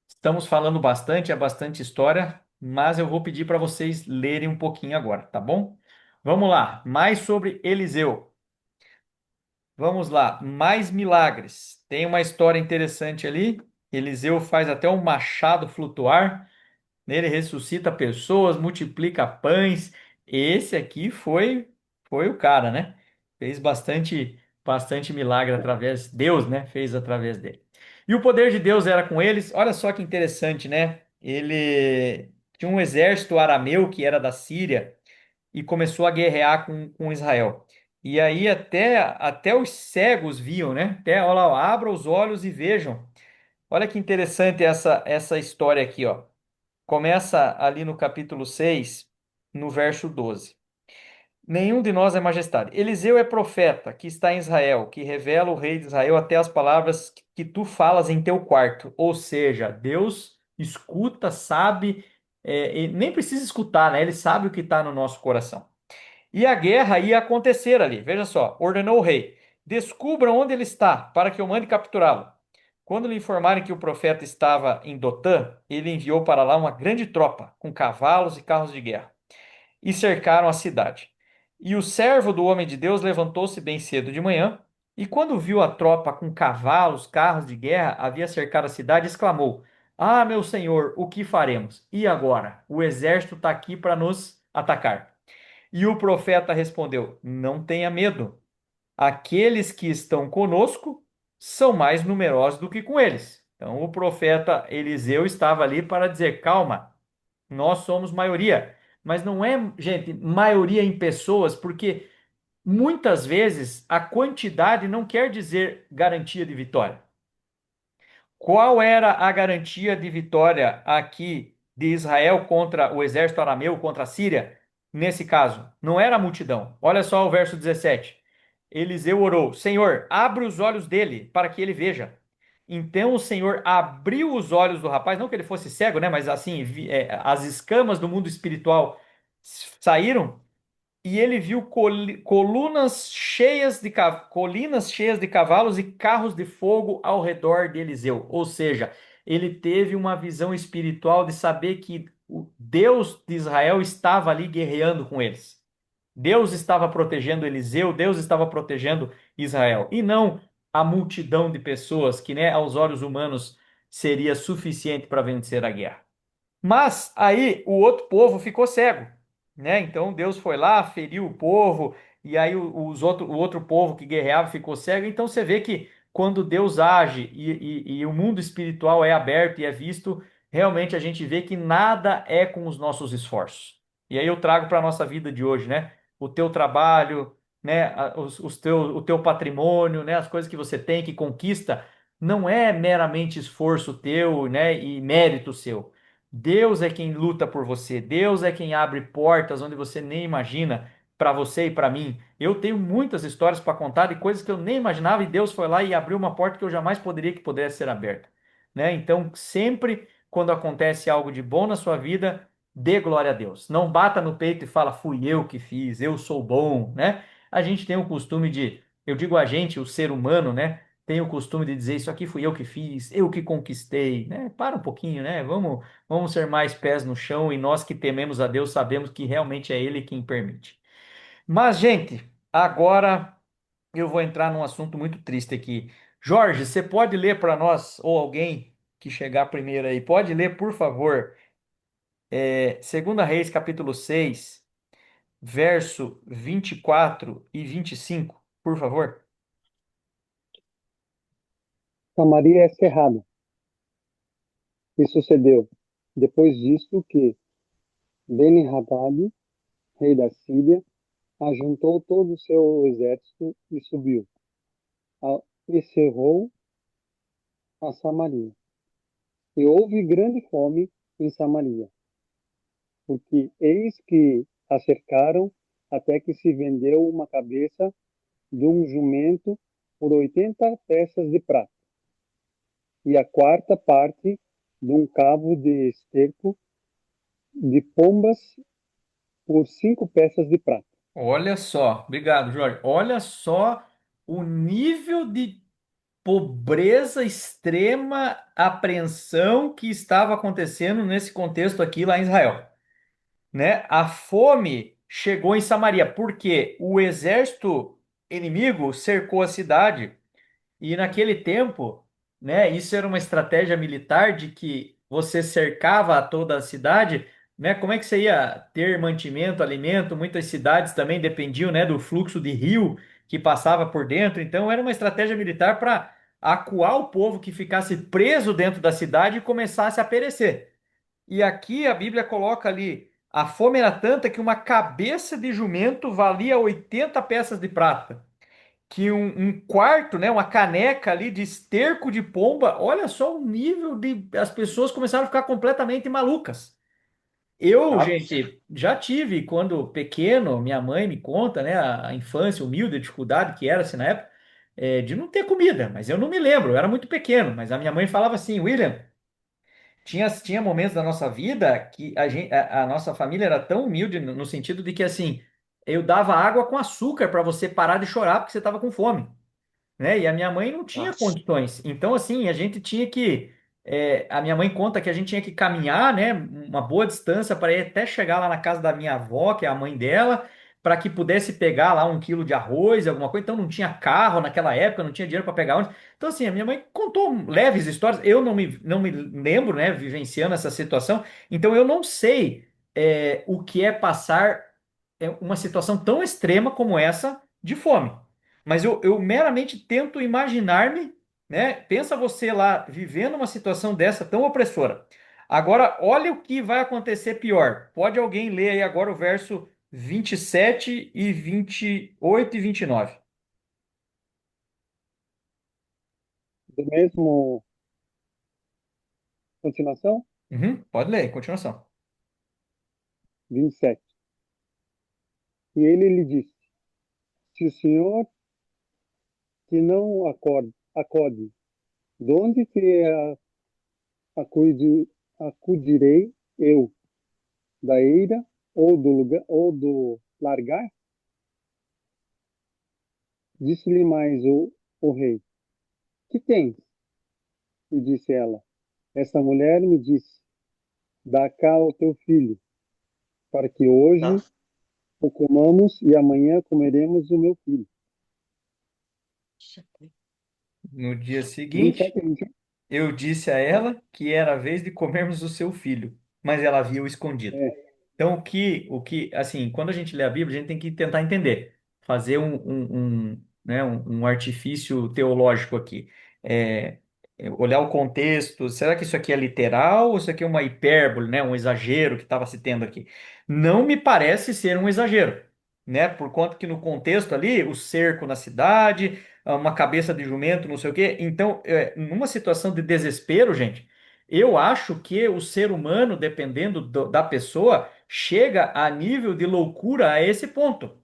estamos falando bastante, é bastante história, mas eu vou pedir para vocês lerem um pouquinho agora, tá bom? Vamos lá, mais sobre Eliseu. Vamos lá, mais milagres. Tem uma história interessante ali. Eliseu faz até um machado flutuar. Nele ressuscita pessoas, multiplica pães. Esse aqui foi o cara, né? Fez bastante milagre através Deus, né? Fez através dele. E o poder de Deus era com eles. Olha só que interessante, né? Ele tinha um exército arameu que era da Síria e começou a guerrear com Israel. E aí até os cegos viam, né? Até, olha lá, abra os olhos e vejam. Olha que interessante essa história aqui, ó. Começa ali no capítulo 6, no verso 12. Nenhum de nós é majestade. Eliseu é profeta que está em Israel, que revela o rei de Israel até as palavras que tu falas em teu quarto. Ou seja, Deus escuta, sabe, e nem precisa escutar, né? Ele sabe o que está no nosso coração. E a guerra ia acontecer ali. Veja só, ordenou o rei: descubram onde ele está, para que eu mande capturá-lo. Quando lhe informarem que o profeta estava em Dotã, ele enviou para lá uma grande tropa, com cavalos e carros de guerra, e cercaram a cidade. E o servo do homem de Deus levantou-se bem cedo de manhã, e quando viu a tropa com cavalos, carros de guerra, havia cercado a cidade, exclamou: Ah, meu senhor, o que faremos? E agora? O exército está aqui para nos atacar. E o profeta respondeu: Não tenha medo. Aqueles que estão conosco são mais numerosos do que com eles. Então, o profeta Eliseu estava ali para dizer: calma, nós somos maioria. Mas não é, gente, maioria em pessoas, porque muitas vezes a quantidade não quer dizer garantia de vitória. Qual era a garantia de vitória aqui de Israel contra o exército arameu, contra a Síria? Nesse caso, não era a multidão. Olha só o verso 17. Eliseu orou: Senhor, abre os olhos dele para que ele veja. Então o Senhor abriu os olhos do rapaz, não que ele fosse cego, né? Mas assim, as escamas do mundo espiritual saíram e ele viu colinas cheias de cavalos e carros de fogo ao redor de Eliseu. Ou seja, ele teve uma visão espiritual de saber que o Deus de Israel estava ali guerreando com eles. Deus estava protegendo Eliseu, Deus estava protegendo Israel, e não a multidão de pessoas que, né, aos olhos humanos seria suficiente para vencer a guerra. Mas aí o outro povo ficou cego, né? Então Deus foi lá, feriu o povo, e aí o outro povo que guerreava ficou cego. Então você vê que quando Deus age e o mundo espiritual é aberto e é visto, realmente a gente vê que nada é com os nossos esforços. E aí eu trago para a nossa vida de hoje, né? O teu trabalho, né? O teu patrimônio, né? As coisas que você tem, que conquista, não é meramente esforço teu, né? E mérito seu. Deus é quem luta por você. Deus é quem abre portas onde você nem imagina para você e para mim. Eu tenho muitas histórias para contar de coisas que eu nem imaginava e Deus foi lá e abriu uma porta que eu jamais poderia que pudesse ser aberta, né? Então, sempre quando acontece algo de bom na sua vida, dê glória a Deus. Não bata no peito e fala fui eu que fiz, eu sou bom, né? A gente tem o costume de, eu digo a gente, o ser humano, né? tem o costume de dizer isso aqui fui eu que fiz, eu que conquistei, né? Para um pouquinho, né? Vamos ser mais pés no chão e nós que tememos a Deus sabemos que realmente é Ele quem permite. Mas, gente, agora eu vou entrar num assunto muito triste aqui. Jorge, você pode ler para nós, ou alguém que chegar primeiro aí, pode ler, por favor, 2 Reis, capítulo 6, verso 24 e 25, por favor. Samaria é cerrada. E sucedeu, depois disto, que Beni-Hadad, rei da Síria, ajuntou todo o seu exército e subiu, e cerrou a Samaria. E houve grande fome em Samaria, porque eis que a cercaram até que se vendeu uma cabeça de um jumento por 80 peças de prata, e a quarta parte de um cabo de esterco de pombas por 5 peças de prata. Olha só, obrigado, Jorge. Olha só o nível de pobreza extrema, apreensão que estava acontecendo nesse contexto aqui lá em Israel, né? A fome chegou em Samaria porque o exército inimigo cercou a cidade e naquele tempo, né, isso era uma estratégia militar de que você cercava toda a cidade, né? Como é que você ia ter mantimento, alimento? Muitas cidades também dependiam, né, do fluxo de rio que passava por dentro. Então era uma estratégia militar para acuar o povo que ficasse preso dentro da cidade e começasse a perecer. E aqui a Bíblia coloca ali, a fome era tanta que uma cabeça de jumento valia 80 peças de prata, que um quarto, né, uma caneca ali de esterco de pomba, olha só o nível de as pessoas começaram a ficar completamente malucas. Eu, Tá? gente, já tive quando pequeno, minha mãe me conta, né, a infância humilde, a dificuldade que era assim na época, de não ter comida, mas eu não me lembro, eu era muito pequeno, mas a minha mãe falava assim, William, tinha momentos da nossa vida que a nossa família era tão humilde no sentido de que assim, eu dava água com açúcar para você parar de chorar porque você estava com fome, né? E a minha mãe não tinha Nossa. condições. Então, assim, a gente tinha que. A minha mãe conta que a gente tinha que caminhar, né, uma boa distância para ir até chegar lá na casa da minha avó, que é a mãe dela, para que pudesse pegar lá 1 quilo de arroz, alguma coisa. Então, não tinha carro naquela época, não tinha dinheiro para pegar onde. Então, assim, a minha mãe contou leves histórias. Eu não me lembro, né, vivenciando essa situação. Então, eu não sei, o que é passar uma situação tão extrema como essa de fome. Mas eu meramente tento imaginar-me, né? Pensa você lá vivendo uma situação dessa tão opressora. Agora, olha o que vai acontecer pior. Pode alguém ler aí agora o verso 27 e 28 e 29? Do mesmo continuação, Uhum, pode ler, continuação. 27. E ele lhe disse: Se o Senhor que não acode, de onde te acudirei eu? Da eira ou do lugar ou do largar? Disse-lhe mais o rei: Que tens? E disse ela: Essa mulher me disse: Dá cá o teu filho, para que hoje o comamos e amanhã comeremos o meu filho. No dia vinte e seguinte, sete, 21. eu disse a ela que era a vez de comermos o seu filho, mas ela havia o escondido. É, Então, assim, quando a gente lê a Bíblia, a gente tem que tentar entender, fazer né, um artifício teológico aqui. É, olhar o contexto, será que isso aqui é literal ou isso aqui é uma hipérbole, né, um exagero que estava se tendo aqui? Não me parece ser um exagero, né, por conta que no contexto ali, o cerco na cidade, uma cabeça de jumento, não sei o quê. Então, numa situação de desespero, gente, eu acho que o ser humano, dependendo da pessoa, chega a nível de loucura a esse ponto.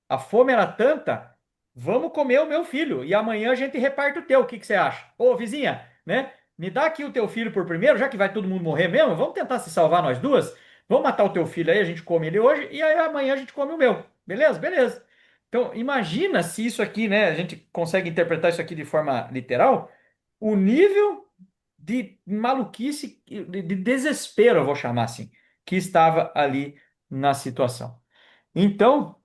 A fome era tanta, vamos comer o meu filho e amanhã a gente reparte o teu. O que que você acha? Ô, vizinha, né? Me dá aqui o teu filho por primeiro, já que vai todo mundo morrer mesmo. Vamos tentar se salvar nós duas. Vamos matar o teu filho aí, a gente come ele hoje e aí amanhã a gente come o meu. Beleza? Beleza. Então, imagina se isso aqui, né, a gente consegue interpretar isso aqui de forma literal, o nível de maluquice, de desespero, eu vou chamar assim, que estava ali na situação. Então,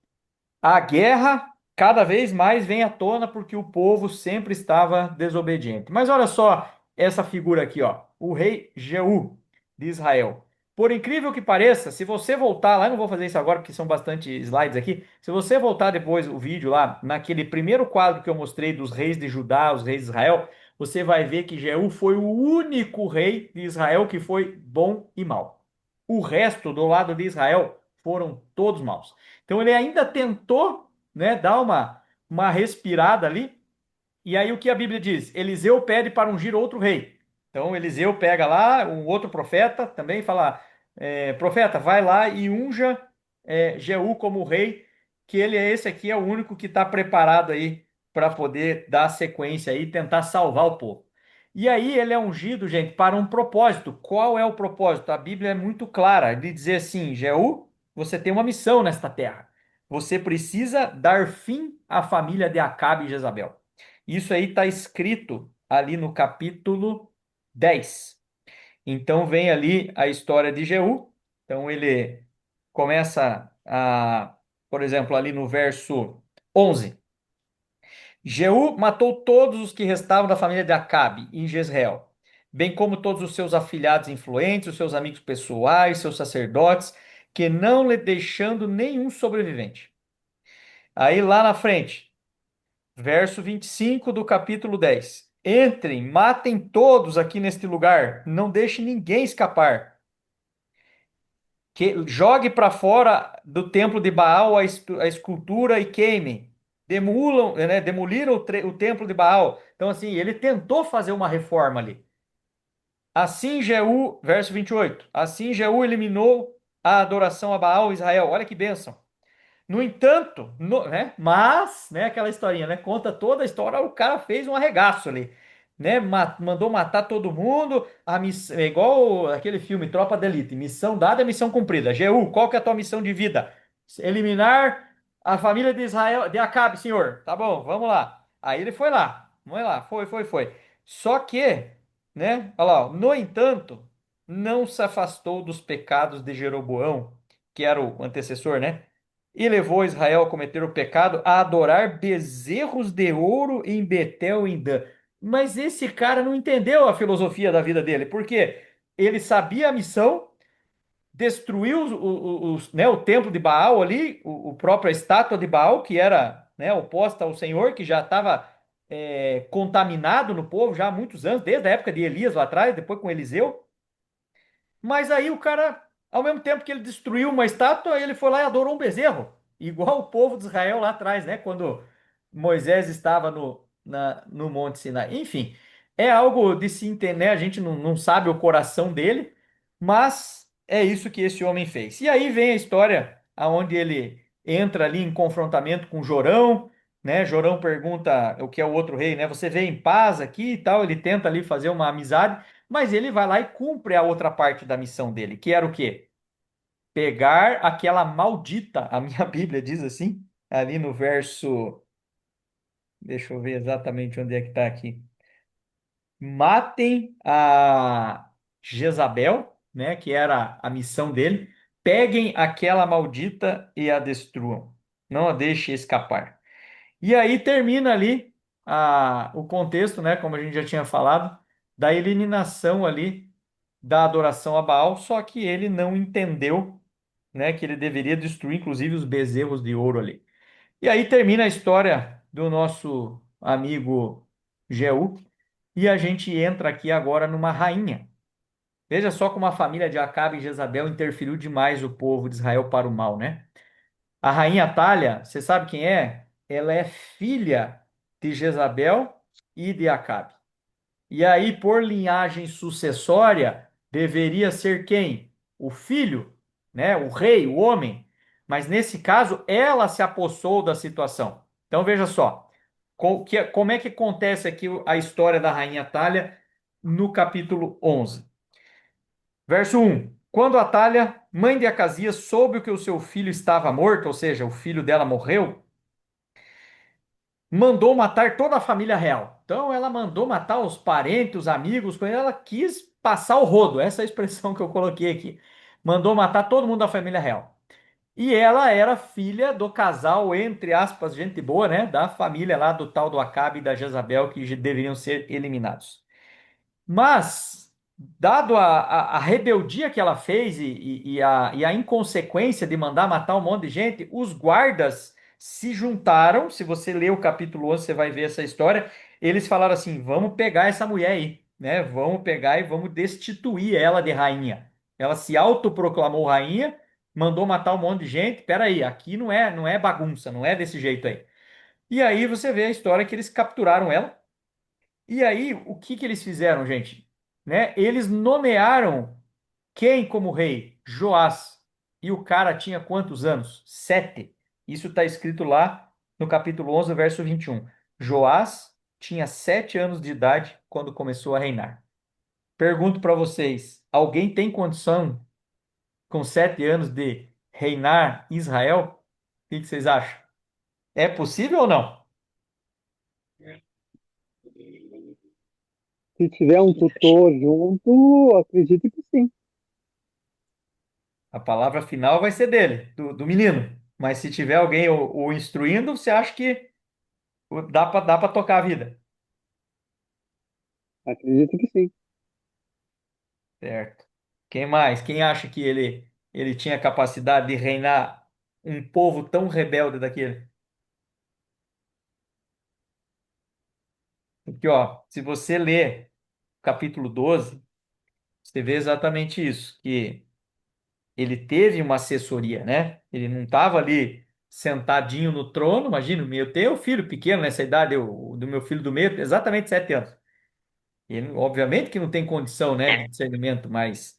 a guerra cada vez mais vem à tona porque o povo sempre estava desobediente. Mas olha só essa figura aqui, ó, o rei Jeú de Israel. Por incrível que pareça, se você voltar lá, eu não vou fazer isso agora porque são bastante slides aqui. Se você voltar depois o vídeo lá, naquele primeiro quadro que eu mostrei dos reis de Judá, os reis de Israel, você vai ver que Jeú foi o único rei de Israel que foi bom e mau. O resto do lado de Israel foram todos maus. Então ele ainda tentou, né, dar uma respirada ali. E aí o que a Bíblia diz? Eliseu pede para ungir outro rei. Então Eliseu pega lá um outro profeta também e fala: profeta, vai lá e unja Jeú como rei, que ele é esse aqui, é o único que está preparado aí para poder dar sequência aí e tentar salvar o povo. E aí ele é ungido, gente, para um propósito. Qual é o propósito? A Bíblia é muito clara de dizer assim: Jeú, você tem uma missão nesta terra. Você precisa dar fim à família de Acabe e Jezabel. Isso aí está escrito ali no capítulo 10. Então vem ali a história de Jeú. Então ele começa por exemplo, ali no verso 11. Jeú matou todos os que restavam da família de Acabe em Jezreel, bem como todos os seus afilhados influentes, os seus amigos pessoais, seus sacerdotes, que não lhe deixando nenhum sobrevivente. Aí lá na frente, verso 25 do capítulo 10. Entrem, matem todos aqui neste lugar, não deixe ninguém escapar. Que jogue para fora do templo de Baal a escultura e queimem. Demulam, né, demoliram o templo de Baal. Então, assim, ele tentou fazer uma reforma ali. Assim Jeú, verso 28. Assim Jeú eliminou a adoração a Baal em Israel. Olha que bênção. No entanto, né, mas, né, aquela historinha, né, conta toda a história, o cara fez um arregaço ali, né, mandou matar todo mundo, é igual aquele filme Tropa de Elite, missão dada, missão cumprida. Jeú, qual que é a tua missão de vida? Eliminar a família de Israel, de Acabe, senhor. Tá bom, vamos lá. Aí ele foi lá, vamos lá, foi. Só que, né, olha lá, no entanto, não se afastou dos pecados de Jeroboão, que era o antecessor, né? E levou Israel a cometer o pecado a adorar bezerros de ouro em Betel e em Dan. Mas esse cara não entendeu a filosofia da vida dele, porque ele sabia a missão, destruiu né, o templo de Baal ali, o própria estátua de Baal, que era, né, oposta ao Senhor, que já estava contaminado no povo já há muitos anos, desde a época de Elias lá atrás, depois com Eliseu. Mas aí o cara, ao mesmo tempo que ele destruiu uma estátua, ele foi lá e adorou um bezerro, igual o povo de Israel lá atrás, né? Quando Moisés estava no Monte Sinai. Enfim, é algo de se entender, né? A gente não sabe o coração dele, mas é isso que esse homem fez. E aí vem a história aonde ele entra ali em confrontamento com Jorão, né? Jorão pergunta o que é o outro rei, né? Você veio em paz aqui e tal. Ele tenta ali fazer uma amizade. Mas ele vai lá e cumpre a outra parte da missão dele, que era o quê? Pegar aquela maldita, a minha Bíblia diz assim, ali no verso, deixa eu ver exatamente onde é que está aqui. Matem a Jezabel, né, que era a missão dele. Peguem aquela maldita e a destruam. Não a deixe escapar. E aí termina ali o contexto, né, como a gente já tinha falado, da eliminação ali da adoração a Baal, só que ele não entendeu, né, que ele deveria destruir inclusive os bezerros de ouro ali. E aí termina a história do nosso amigo Jeú, e a gente entra aqui agora numa rainha. Veja só como a família de Acabe e Jezabel interferiu demais o povo de Israel para o mal, né? A rainha Atália, você sabe quem é? Ela é filha de Jezabel e de Acabe. E aí, por linhagem sucessória, deveria ser quem? O filho, né? O rei, o homem. Mas nesse caso, ela se apossou da situação. Então veja só, como é que acontece aqui a história da rainha Atália no capítulo 11. Verso 1. Quando Atália, mãe de Acasias, soube que o seu filho estava morto, ou seja, o filho dela morreu, mandou matar toda a família real. Então ela mandou matar os parentes, os amigos, quando ela quis passar o rodo, essa é a expressão que eu coloquei aqui. Mandou matar todo mundo da família real. E ela era filha do casal, entre aspas, gente boa, né? Da família lá do tal do Acabe e da Jezabel, que deveriam ser eliminados. Mas, dado a rebeldia que ela fez e a inconsequência de mandar matar um monte de gente, os guardas se juntaram. Se você ler o capítulo 11, você vai ver essa história. Eles falaram assim: vamos pegar essa mulher aí, né? Vamos pegar e vamos destituir ela de rainha. Ela se autoproclamou rainha, mandou matar um monte de gente. Peraí, aqui não é bagunça, não é desse jeito aí. E aí você vê a história que eles capturaram ela. E aí, o que que eles fizeram, gente? Né? Eles nomearam quem como rei? Joás. E o cara tinha quantos anos? 7. Isso está escrito lá no capítulo 11, verso 21. Joás tinha 7 anos de idade quando começou a reinar. Pergunto para vocês: alguém tem condição, com 7 anos, de reinar Israel? O que que vocês acham? É possível ou não? Se tiver um tutor junto, acredito que sim. A palavra final vai ser dele, do menino. Mas se tiver alguém o instruindo, você acha que dá para tocar a vida? Acredito que sim. Certo. Quem mais? Quem acha que ele tinha capacidade de reinar um povo tão rebelde daquele? Porque, ó, se você ler o capítulo 12, você vê exatamente isso, que ele teve uma assessoria, né? Ele não estava ali sentadinho no trono. Imagina, eu tenho um filho pequeno nessa idade, do meu filho do meio, exatamente 7 anos. Ele, obviamente que não tem condição, né, de discernimento, mas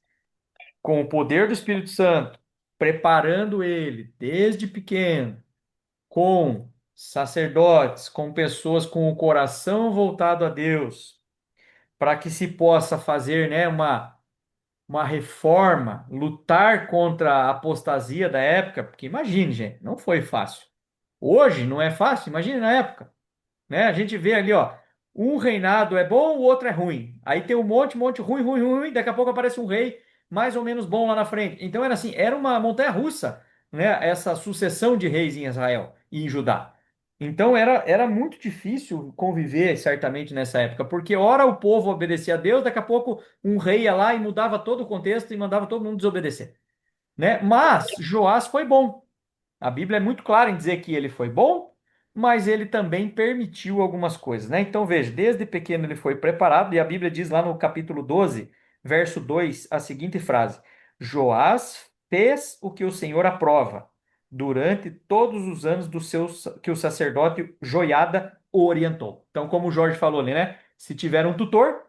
com o poder do Espírito Santo, preparando ele desde pequeno, com sacerdotes, com pessoas com o coração voltado a Deus, para que se possa fazer, né, uma reforma, lutar contra a apostasia da época, porque imagine, gente, não foi fácil. Hoje não é fácil, imagine na época, né? A gente vê ali, ó, um reinado é bom, o outro é ruim. Aí tem um monte ruim, ruim, ruim, daqui a pouco aparece um rei mais ou menos bom lá na frente. Então era assim, era uma montanha-russa, né? Essa sucessão de reis em Israel e em Judá. Então era muito difícil conviver certamente nessa época, porque ora o povo obedecia a Deus, daqui a pouco um rei ia lá e mudava todo o contexto e mandava todo mundo desobedecer, né? Mas Joás foi bom. A Bíblia é muito clara em dizer que ele foi bom, mas ele também permitiu algumas coisas, né? Então veja, desde pequeno ele foi preparado, e a Bíblia diz lá no capítulo 12, verso 2, a seguinte frase: Joás fez o que o Senhor aprova durante todos os anos que o sacerdote Joiada o orientou. Então, como o Jorge falou ali, né? Se tiver um tutor,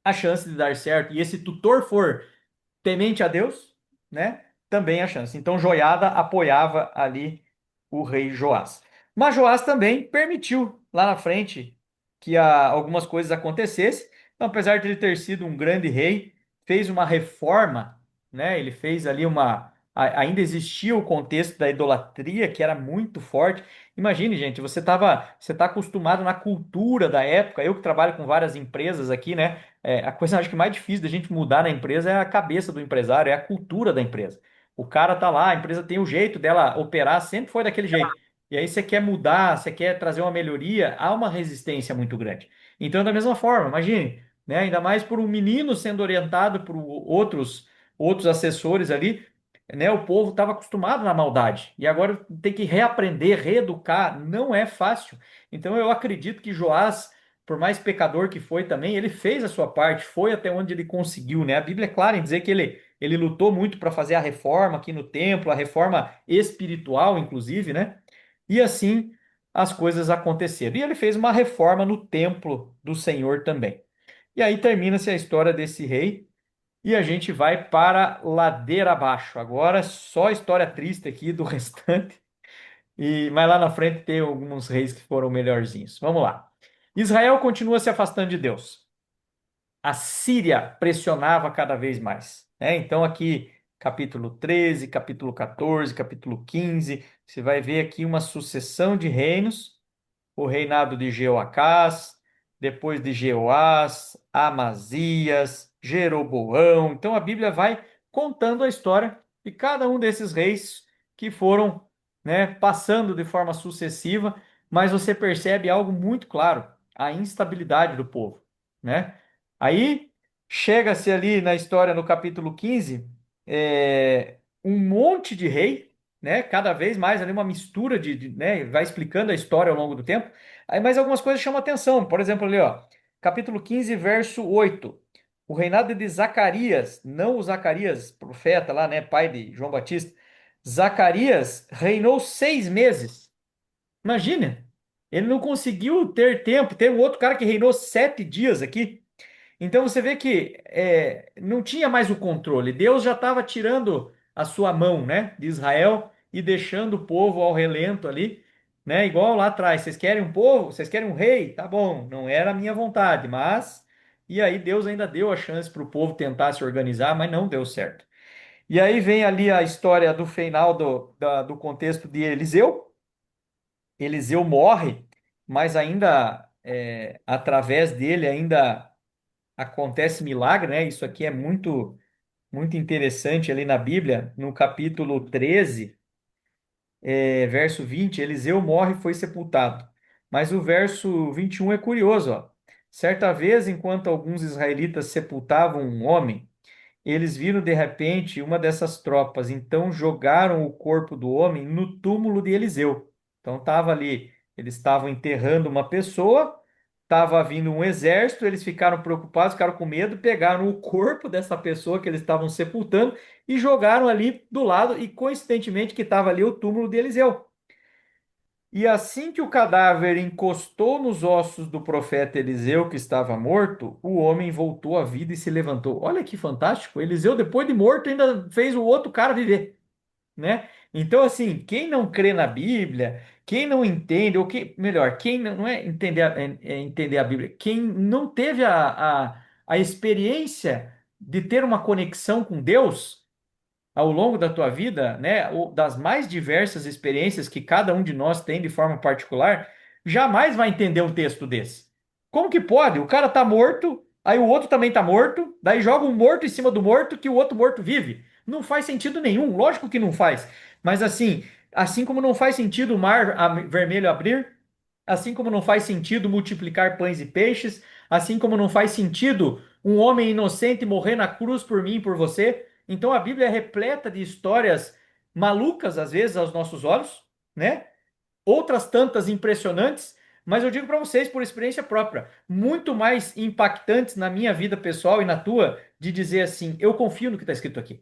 a chance de dar certo, e esse tutor for temente a Deus, né? Também a chance. Então Joiada apoiava ali o rei Joás. Mas Joás também permitiu lá na frente que algumas coisas acontecessem. Então, apesar de ele ter sido um grande rei, fez uma reforma, né? Ele fez ali ainda existia o contexto da idolatria que era muito forte. Imagine, gente, você tá acostumado na cultura da época. Eu que trabalho com várias empresas aqui, né? A coisa acho que mais difícil da gente mudar na empresa é a cabeça do empresário, é a cultura da empresa. O cara tá lá, a empresa tem o jeito dela operar, sempre foi daquele jeito. E aí você quer mudar, você quer trazer uma melhoria, há uma resistência muito grande. Então, da mesma forma, imagine, né? Ainda mais por um menino sendo orientado por outros assessores ali, né? O povo estava acostumado na maldade e agora tem que reaprender, reeducar, não é fácil. Então, eu acredito que Joás, por mais pecador que foi também, ele fez a sua parte, foi até onde ele conseguiu, né? A Bíblia é clara em dizer que ele lutou muito para fazer a reforma aqui no templo, a reforma espiritual, inclusive, né? E assim as coisas aconteceram. E ele fez uma reforma no templo do Senhor também. E aí termina-se a história desse rei e a gente vai para ladeira abaixo. Agora só história triste aqui do restante. Mas lá na frente tem alguns reis que foram melhorzinhos. Vamos lá. Israel continua se afastando de Deus. A Síria pressionava cada vez mais, né? Então aqui capítulo 13, capítulo 14, capítulo 15, você vai ver aqui uma sucessão de reinos o reinado de Jeoacás, depois de Jeoás, Amazias, Jeroboão. Então a Bíblia vai contando a história de cada um desses reis que foram, né, passando de forma sucessiva, mas você percebe algo muito claro, a instabilidade do povo, né? Aí chega-se ali na história no capítulo 15, um monte de rei, né? Cada vez mais ali uma mistura né? Vai explicando a história ao longo do tempo. Aí mais algumas coisas chamam atenção. Por exemplo, ali, ó, capítulo 15, verso 8. O reinado de Zacarias, não o Zacarias, profeta lá, né? Pai de João Batista. Zacarias reinou 6 meses. Imagina, ele não conseguiu ter tempo. Tem um outro cara que reinou 7 dias aqui. Então você vê que não tinha mais o controle. Deus já estava tirando a sua mão, né, de Israel e deixando o povo ao relento ali, né? Igual lá atrás. Vocês querem um povo? Vocês querem um rei? Tá bom, não era a minha vontade, mas. E aí Deus ainda deu a chance para o povo tentar se organizar, mas não deu certo. E aí vem ali a história do final do contexto de Eliseu. Eliseu morre, mas ainda através dele ainda acontece milagre, né? Isso aqui é muito muito interessante ali na Bíblia, no capítulo 13, verso 20, Eliseu morre e foi sepultado. Mas o verso 21 é curioso, ó. Certa vez, enquanto alguns israelitas sepultavam um homem, eles viram de repente uma dessas tropas, então jogaram o corpo do homem no túmulo de Eliseu. Então estava ali, eles estavam enterrando uma pessoa, estava vindo um exército, eles ficaram preocupados, ficaram com medo, pegaram o corpo dessa pessoa que eles estavam sepultando e jogaram ali do lado, e coincidentemente que estava ali o túmulo de Eliseu. E assim que o cadáver encostou nos ossos do profeta Eliseu, que estava morto, o homem voltou à vida e se levantou. Olha que fantástico! Eliseu, depois de morto, ainda fez o outro cara viver, né? Então, assim, quem não crê na Bíblia, quem não entende, ou que, melhor, quem não é entender entender a Bíblia, quem não teve a experiência de ter uma conexão com Deus ao longo da tua vida, né, das mais diversas experiências que cada um de nós tem de forma particular, jamais vai entender um texto desse. Como que pode? O cara tá morto, aí o outro também tá morto, daí joga um morto em cima do morto que o outro morto vive. Não faz sentido nenhum, lógico que não faz. Mas assim como não faz sentido o mar vermelho abrir, assim como não faz sentido multiplicar pães e peixes, assim como não faz sentido um homem inocente morrer na cruz por mim e por você, então a Bíblia é repleta de histórias malucas, às vezes, aos nossos olhos, né? Outras tantas impressionantes, mas eu digo para vocês, por experiência própria, muito mais impactantes na minha vida pessoal e na tua, de dizer assim: eu confio no que está escrito aqui.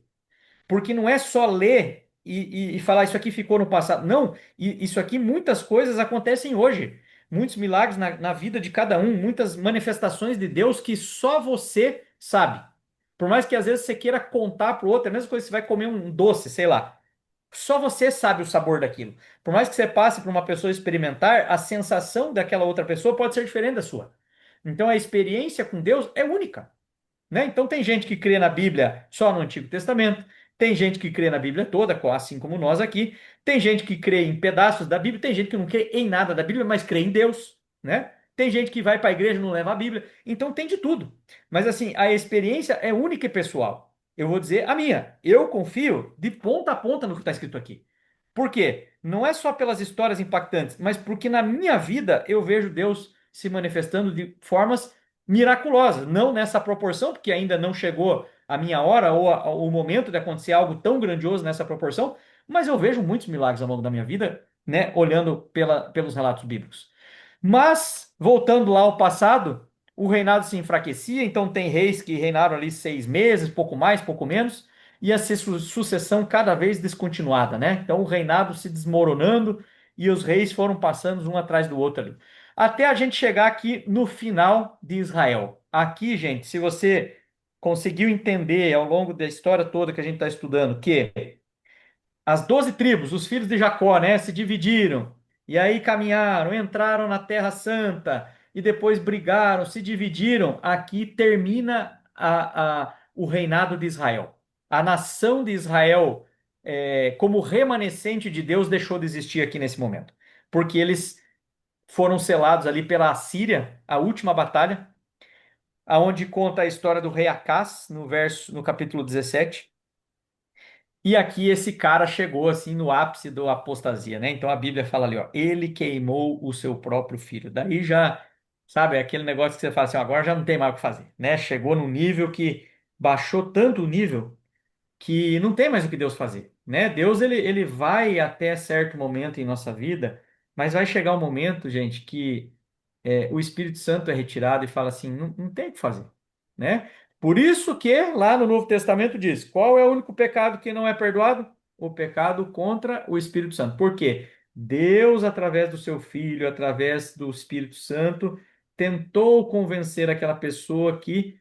Porque não é só ler e falar isso aqui ficou no passado. Não, isso aqui, muitas coisas acontecem hoje. Muitos milagres na vida de cada um, muitas manifestações de Deus que só você sabe. Por mais que às vezes você queira contar para o outro, é a mesma coisa que você vai comer um doce, sei lá. Só você sabe o sabor daquilo. Por mais que você passe para uma pessoa experimentar, a sensação daquela outra pessoa pode ser diferente da sua. Então a experiência com Deus é única, né? Então tem gente que crê na Bíblia só no Antigo Testamento, tem gente que crê na Bíblia toda, assim como nós aqui, tem gente que crê em pedaços da Bíblia, tem gente que não crê em nada da Bíblia, mas crê em Deus, né? Tem gente que vai para a igreja e não leva a Bíblia, então tem de tudo. Mas assim, a experiência é única e pessoal. Eu vou dizer a minha. Eu confio de ponta a ponta no que está escrito aqui. Por quê? Não é só pelas histórias impactantes, mas porque na minha vida eu vejo Deus se manifestando de formas miraculosa, não nessa proporção, porque ainda não chegou a minha hora ou o momento de acontecer algo tão grandioso nessa proporção, mas eu vejo muitos milagres ao longo da minha vida, né, olhando pelos relatos bíblicos. Mas, voltando lá ao passado, o reinado se enfraquecia, então tem reis que reinaram ali 6 meses, pouco mais, pouco menos, ia ser sucessão cada vez descontinuada, né? Então o reinado se desmoronando e os reis foram passando um atrás do outro ali. Até a gente chegar aqui no final de Israel. Aqui, gente, se você conseguiu entender ao longo da história toda que a gente está estudando, que as 12 tribos, os filhos de Jacó, né, se dividiram, e aí caminharam, entraram na Terra Santa, e depois brigaram, se dividiram. Aqui termina o reinado de Israel. A nação de Israel, como remanescente de Deus, deixou de existir aqui nesse momento. Porque eles foram selados ali pela Assíria, a última batalha, aonde conta a história do rei Acás, no capítulo 17. E aqui esse cara chegou assim no ápice da apostasia, né? Então a Bíblia fala ali, ó, ele queimou o seu próprio filho. Daí já, sabe, é aquele negócio que você fala assim, ó, agora já não tem mais o que fazer, né? Chegou num nível que baixou tanto o nível que não tem mais o que Deus fazer, né? Deus ele vai até certo momento em nossa vida, mas vai chegar um momento, gente, que o Espírito Santo é retirado e fala assim, não tem o que fazer, né? Por isso que lá no Novo Testamento diz, qual é o único pecado que não é perdoado? O pecado contra o Espírito Santo. Por quê? Deus, através do seu Filho, através do Espírito Santo, tentou convencer aquela pessoa que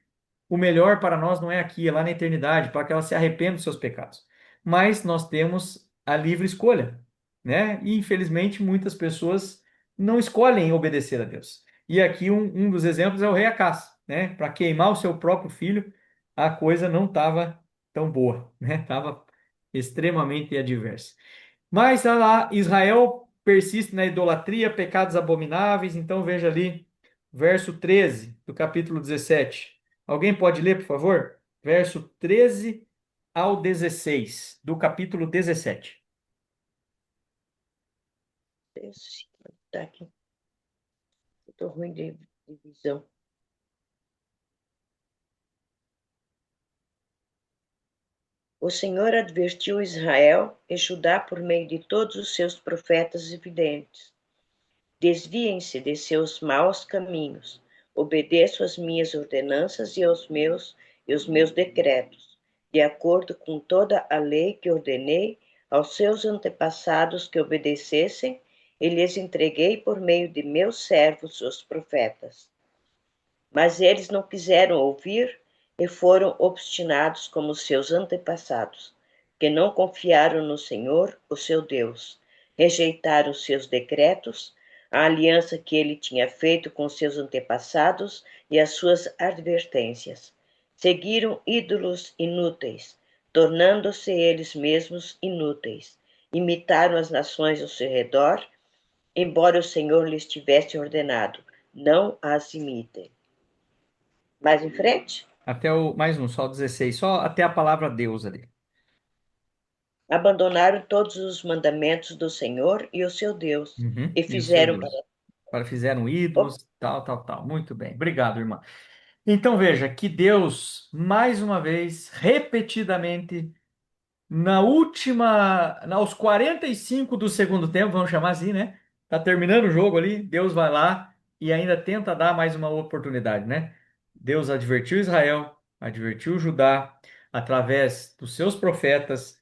o melhor para nós não é aqui, é lá na eternidade, para que ela se arrependa dos seus pecados. Mas nós temos a livre escolha, né? E infelizmente muitas pessoas não escolhem obedecer a Deus. E aqui um dos exemplos é o rei Acás, né? Para queimar o seu próprio filho, a coisa não estava tão boa, né? Estava extremamente adversa. Mas lá, Israel persiste na idolatria, pecados abomináveis. Então veja ali, verso 13 do capítulo 17. Alguém pode ler, por favor? Verso 13 ao 16 do capítulo 17. Tá aqui. Estou ruim de visão. O Senhor advertiu Israel e Judá por meio de todos os seus profetas e videntes. Desviem-se de seus maus caminhos, obedeçam às minhas ordenanças e os meus decretos, de acordo com toda a lei que ordenei aos seus antepassados que obedecessem, e lhes entreguei por meio de meus servos, os profetas. Mas eles não quiseram ouvir e foram obstinados como seus antepassados, que não confiaram no Senhor, o seu Deus, rejeitaram os seus decretos, a aliança que ele tinha feito com seus antepassados e as suas advertências. Seguiram ídolos inúteis, tornando-se eles mesmos inúteis. Imitaram as nações ao seu redor, embora o Senhor lhes tivesse ordenado: não as imitem. Mais em frente? Até mais um, só o 16, só até a palavra Deus ali. Abandonaram todos os mandamentos do Senhor e o seu Deus, Uhum. e E o seu fizeram para. Deus. Para fizeram Opa, ídolos, tal, tal, tal. Muito bem. Obrigado, irmã. Então veja que Deus, mais uma vez, repetidamente, aos 45 do segundo tempo, vamos chamar assim, né? Tá terminando o jogo ali, Deus vai lá e ainda tenta dar mais uma oportunidade, né? Deus advertiu Israel, advertiu Judá através dos seus profetas,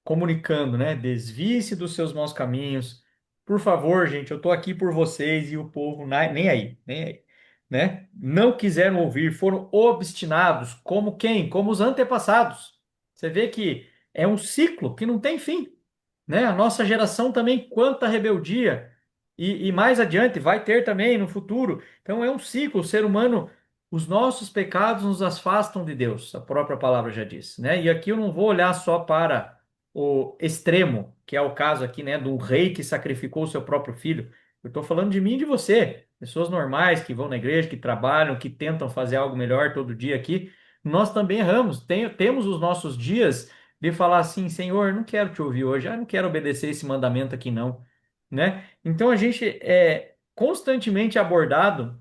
comunicando, né? Desvie-se dos seus maus caminhos. Por favor, gente, eu tô aqui por vocês e o povo nem aí, nem aí, né? Não quiseram ouvir, foram obstinados, como quem? Como os antepassados. Você vê que é um ciclo que não tem fim, né? A nossa geração também, quanta rebeldia, e mais adiante vai ter também no futuro. Então é um ciclo, o ser humano, os nossos pecados nos afastam de Deus, a própria palavra já diz, né? E aqui eu não vou olhar só para o extremo, que é o caso aqui, né, do rei que sacrificou o seu próprio filho. Eu estou falando de mim e de você, pessoas normais que vão na igreja, que trabalham, que tentam fazer algo melhor todo dia aqui. Nós também erramos, temos os nossos dias de falar assim, Senhor, não quero te ouvir hoje, não quero obedecer esse mandamento aqui não, né? Então a gente é constantemente abordado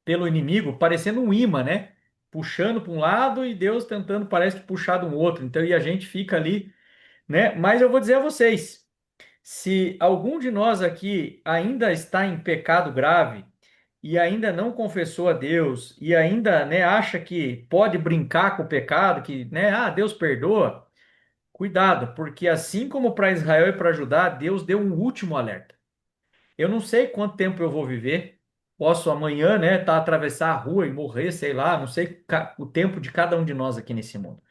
pelo inimigo, parecendo um imã, né? Puxando para um lado e Deus tentando, parece, puxar de um outro. Então, e a gente fica ali, né? Mas eu vou dizer a vocês, se algum de nós aqui ainda está em pecado grave e ainda não confessou a Deus e ainda, né, acha que pode brincar com o pecado, que, né, Deus perdoa, cuidado, porque assim como para Israel e para Judá, Deus deu um último alerta. Eu não sei quanto tempo eu vou viver. Posso amanhã, né, atravessar a rua e morrer, sei lá, não sei o tempo de cada um de nós aqui nesse mundo.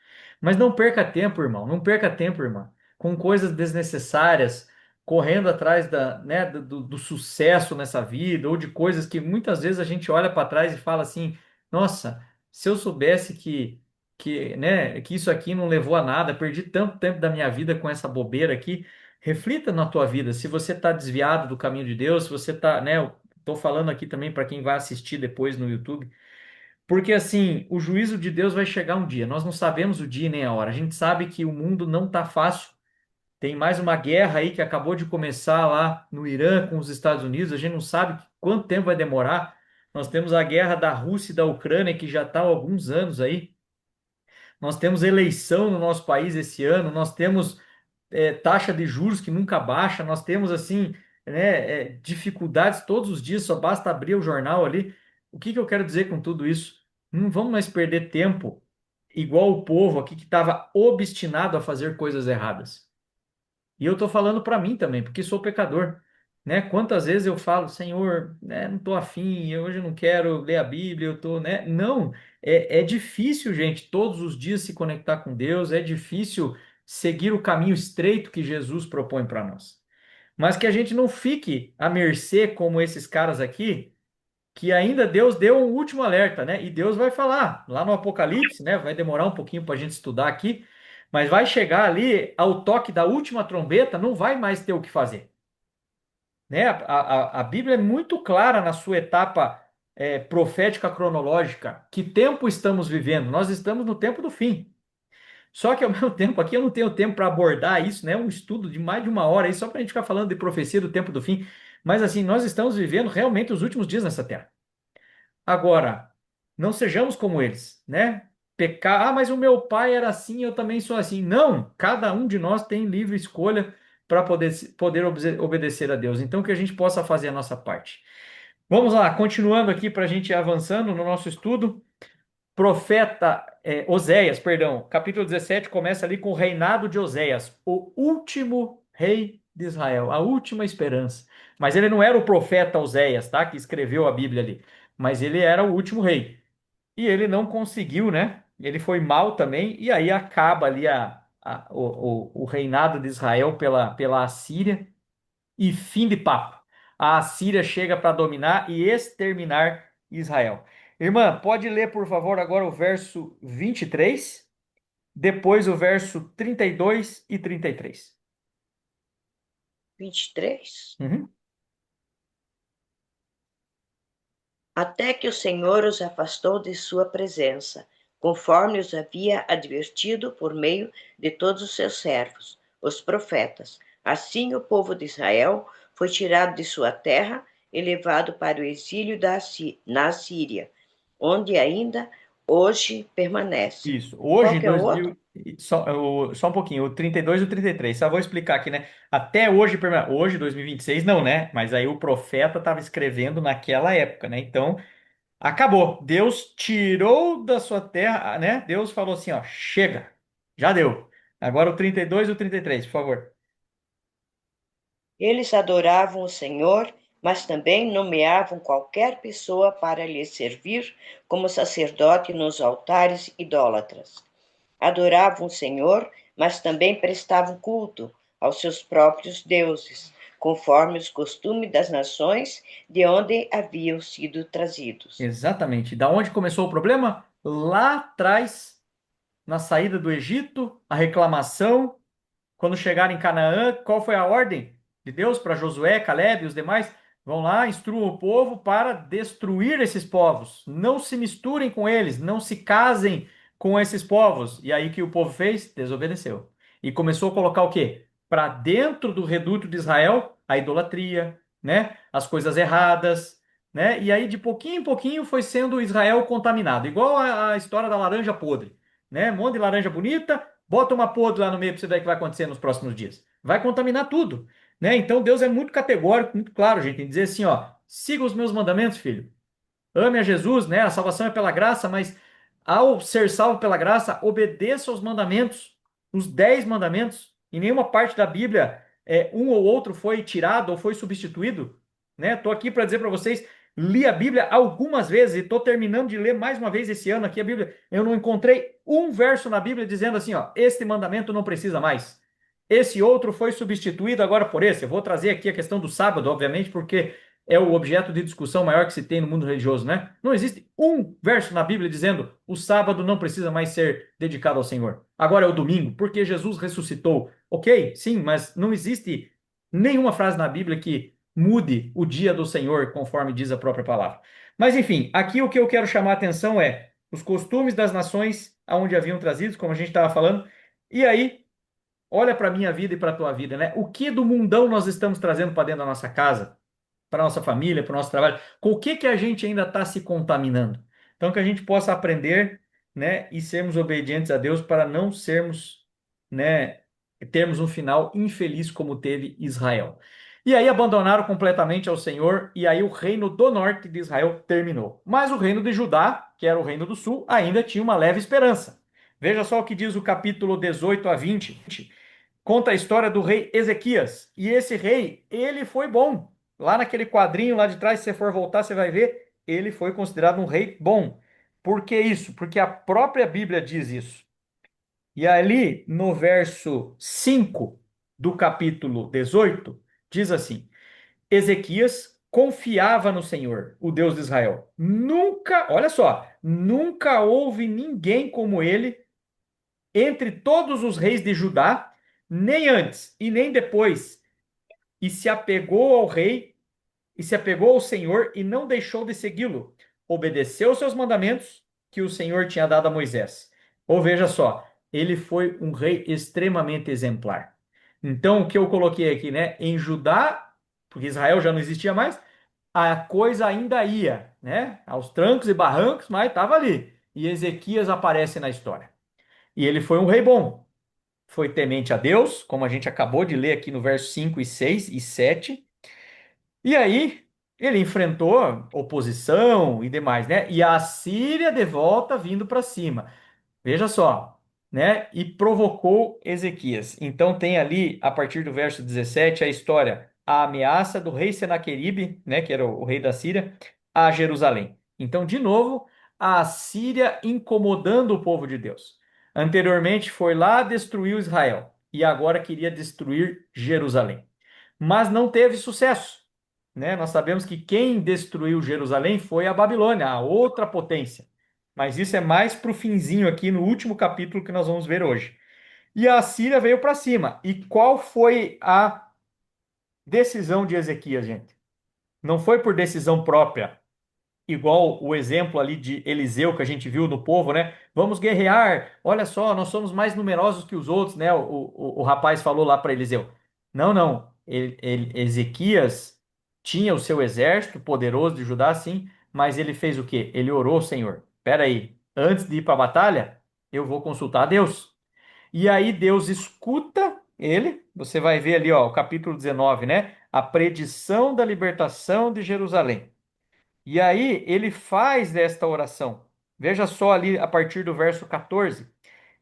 Mas não perca tempo, irmão, não perca tempo, irmã, com coisas desnecessárias, correndo atrás né, do sucesso nessa vida, ou de coisas que muitas vezes a gente olha para trás e fala assim: nossa, se eu soubesse né, que isso aqui não levou a nada, perdi tanto tempo da minha vida com essa bobeira aqui. Reflita na tua vida, se você está desviado do caminho de Deus, se você está, né, Estou falando aqui também para quem vai assistir depois no YouTube, porque assim, o juízo de Deus vai chegar um dia. Nós não sabemos o dia nem a hora. A gente sabe que o mundo não está fácil. Tem mais uma guerra aí que acabou de começar lá no Irã com os Estados Unidos. A gente não sabe quanto tempo vai demorar. Nós temos a guerra da Rússia e da Ucrânia que já está há alguns anos aí. Nós temos eleição no nosso país esse ano. Nós temos taxa de juros que nunca baixa. Nós temos assim, né, dificuldades todos os dias. Só basta abrir o jornal ali. O que que eu quero dizer com tudo isso? Não vamos mais perder tempo igual o povo aqui que estava obstinado a fazer coisas erradas. E eu estou falando para mim também, porque sou pecador, né? Quantas vezes eu falo, Senhor, né, não estou afim, hoje eu não quero ler a Bíblia, eu tô, né? Não, é difícil, gente, todos os dias se conectar com Deus, é difícil seguir o caminho estreito que Jesus propõe para nós. Mas que a gente não fique à mercê como esses caras aqui, que ainda Deus deu um último alerta, né? E Deus vai falar lá no Apocalipse, né? Vai demorar um pouquinho para a gente estudar aqui, mas vai chegar ali ao toque da última trombeta, não vai mais ter o que fazer, né? A Bíblia é muito clara na sua etapa profética cronológica. Que tempo estamos vivendo? Nós estamos no tempo do fim. Só que ao mesmo tempo, aqui eu não tenho tempo para abordar isso, né? Um estudo de mais de uma hora aí, só para a gente ficar falando de profecia do tempo do fim. Mas assim, nós estamos vivendo realmente os últimos dias nessa terra. Agora, não sejamos como eles, né? Pecar, mas o meu pai era assim, eu também sou assim. Não, cada um de nós tem livre escolha para poder obedecer a Deus. Então, que a gente possa fazer a nossa parte. Vamos lá, continuando aqui para a gente ir avançando no nosso estudo. Profeta, Oséias, perdão, capítulo 17 começa ali com o reinado de Oséias, o último rei de Israel, a última esperança. Mas ele não era o profeta Oséias, tá? Que escreveu a Bíblia ali, mas ele era o último rei. E ele não conseguiu, né? Ele foi mal também, e aí acaba ali o reinado de Israel pela Assíria, e fim de papo. A Assíria chega para dominar e exterminar Israel. Irmã, pode ler, por favor, agora o verso 23, depois o verso 32 e 33. 23. Uhum. Até que o Senhor os afastou de sua presença, conforme os havia advertido por meio de todos os seus servos, os profetas. Assim o povo de Israel foi tirado de sua terra e levado para o exílio na Síria, onde ainda hoje permanece. Isso. Hoje, Qual que é o outro? 2000, só um pouquinho, o 32 e o 33. Só vou explicar aqui, né? Até hoje, hoje, 2026, não, né? Mas aí o profeta estava escrevendo naquela época, né? Então, acabou. Deus tirou da sua terra, né? Deus falou assim, ó, chega, já deu. Agora o 32 e o 33, por favor. Eles adoravam o Senhor, mas também nomeavam qualquer pessoa para lhe servir como sacerdote nos altares idólatras. Adoravam o Senhor, mas também prestavam culto aos seus próprios deuses, conforme os costumes das nações de onde haviam sido trazidos. Exatamente. Da onde começou o problema? Lá atrás, na saída do Egito, a reclamação. Quando chegaram em Canaã, qual foi a ordem de Deus para Josué, Caleb e os demais? Vão lá, instruam o povo para destruir esses povos. Não se misturem com eles, não se casem com esses povos. E aí o que o povo fez? Desobedeceu. E começou a colocar o quê? Para dentro do reduto de Israel, a idolatria, né? As coisas erradas, né? E aí de pouquinho em pouquinho foi sendo Israel contaminado, igual a história da laranja podre, né? Um monte de laranja bonita, bota uma podre lá no meio para você ver o que vai acontecer nos próximos dias. Vai contaminar tudo, né? Então Deus é muito categórico, muito claro, gente, em dizer assim, ó, siga os meus mandamentos, filho. Ame a Jesus, né? A salvação é pela graça, mas ao ser salvo pela graça, obedeça aos mandamentos, os 10 mandamentos. Em nenhuma parte da Bíblia um ou outro foi tirado ou foi substituído, né? Estou aqui para dizer para vocês, li a Bíblia algumas vezes e estou terminando de ler mais uma vez esse ano aqui a Bíblia. Eu não encontrei um verso na Bíblia dizendo assim, ó, este mandamento não precisa mais. Esse outro foi substituído agora por esse. Eu vou trazer aqui a questão do sábado, obviamente, porque é o objeto de discussão maior que se tem no mundo religioso, né? Não existe um verso na Bíblia dizendo o sábado não precisa mais ser dedicado ao Senhor. Agora é o domingo, porque Jesus ressuscitou. Ok, sim, mas não existe nenhuma frase na Bíblia que mude o dia do Senhor, conforme diz a própria palavra. Mas enfim, aqui o que eu quero chamar a atenção é os costumes das nações aonde haviam trazidos, como a gente estava falando, e aí olha para a minha vida e para a tua vida, né? O que do mundão nós estamos trazendo para dentro da nossa casa, para nossa família, para o nosso trabalho? Com o que a gente ainda está se contaminando? Então, que a gente possa aprender, né, e sermos obedientes a Deus para não sermos, né, termos um final infeliz como teve Israel. E aí abandonaram completamente ao Senhor, e aí o reino do norte de Israel terminou. Mas o reino de Judá, que era o reino do sul, ainda tinha uma leve esperança. Veja só o que diz o capítulo 18 a 20. Conta a história do rei Ezequias. E esse rei, ele foi bom. Lá naquele quadrinho lá de trás, se você for voltar, você vai ver, ele foi considerado um rei bom. Por que isso? Porque a própria Bíblia diz isso. E ali, no verso 5 do capítulo 18, diz assim: Ezequias confiava no Senhor, o Deus de Israel. Nunca, olha só, nunca houve ninguém como ele entre todos os reis de Judá, nem antes e nem depois, e se apegou ao rei, e se apegou ao Senhor e não deixou de segui-lo. Obedeceu os seus mandamentos que o Senhor tinha dado a Moisés. Ou veja só, ele foi um rei extremamente exemplar. Então, o que eu coloquei aqui, né? Em Judá, porque Israel já não existia mais, a coisa ainda ia, né? Aos trancos e barrancos, mas estava ali. E Ezequias aparece na história. E ele foi um rei bom. Foi temente a Deus, como a gente acabou de ler aqui no verso 5 e 6 e 7. E aí ele enfrentou oposição e demais, né? E a Síria de volta vindo para cima. Veja só, né? E provocou Ezequias. Então tem ali, a partir do verso 17, a história, a ameaça do rei Senaqueribe, né? Que era o rei da Síria, a Jerusalém. Então, de novo, a Síria incomodando o povo de Deus. Anteriormente foi lá, destruiu Israel. E agora queria destruir Jerusalém. Mas não teve sucesso, né? Nós sabemos que quem destruiu Jerusalém foi a Babilônia, a outra potência. Mas isso é mais para o finzinho aqui no último capítulo que nós vamos ver hoje. E a Síria veio para cima. E qual foi a decisão de Ezequias, gente? Não foi por decisão própria, igual o exemplo ali de Eliseu que a gente viu no povo, né? Vamos guerrear. Olha só, nós somos mais numerosos que os outros, né? O rapaz falou lá para Eliseu. Não, não. Ezequias tinha o seu exército poderoso de Judá, sim, mas ele fez o quê? Ele orou, Senhor. Espera aí, antes de ir para a batalha, eu vou consultar a Deus. E aí Deus escuta ele. Você vai ver ali, ó, o capítulo 19, né? A predição da libertação de Jerusalém. E aí ele faz esta oração. Veja só ali a partir do verso 14.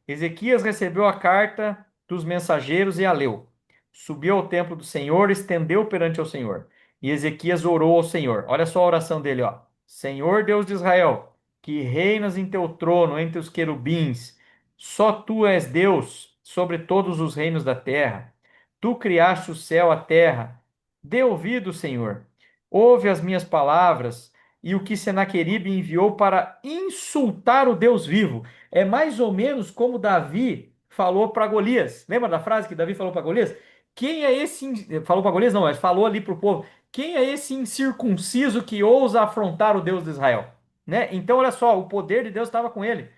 Ezequias recebeu a carta dos mensageiros e a leu. Subiu ao templo do Senhor, estendeu perante o Senhor. E Ezequias orou ao Senhor. Olha só a oração dele, ó. Senhor Deus de Israel, que reinas em teu trono entre os querubins, só tu és Deus sobre todos os reinos da terra. Tu criaste o céu, a terra. Dê ouvido, Senhor. Ouve as minhas palavras e o que Senaqueribe enviou para insultar o Deus vivo. É mais ou menos como Davi falou para Golias. Lembra da frase que Davi falou para Golias? Quem é esse. Falou para Golias? Não, mas falou ali para o povo. Quem é esse incircunciso que ousa afrontar o Deus de Israel? Né? Então, olha só, o poder de Deus estava com ele.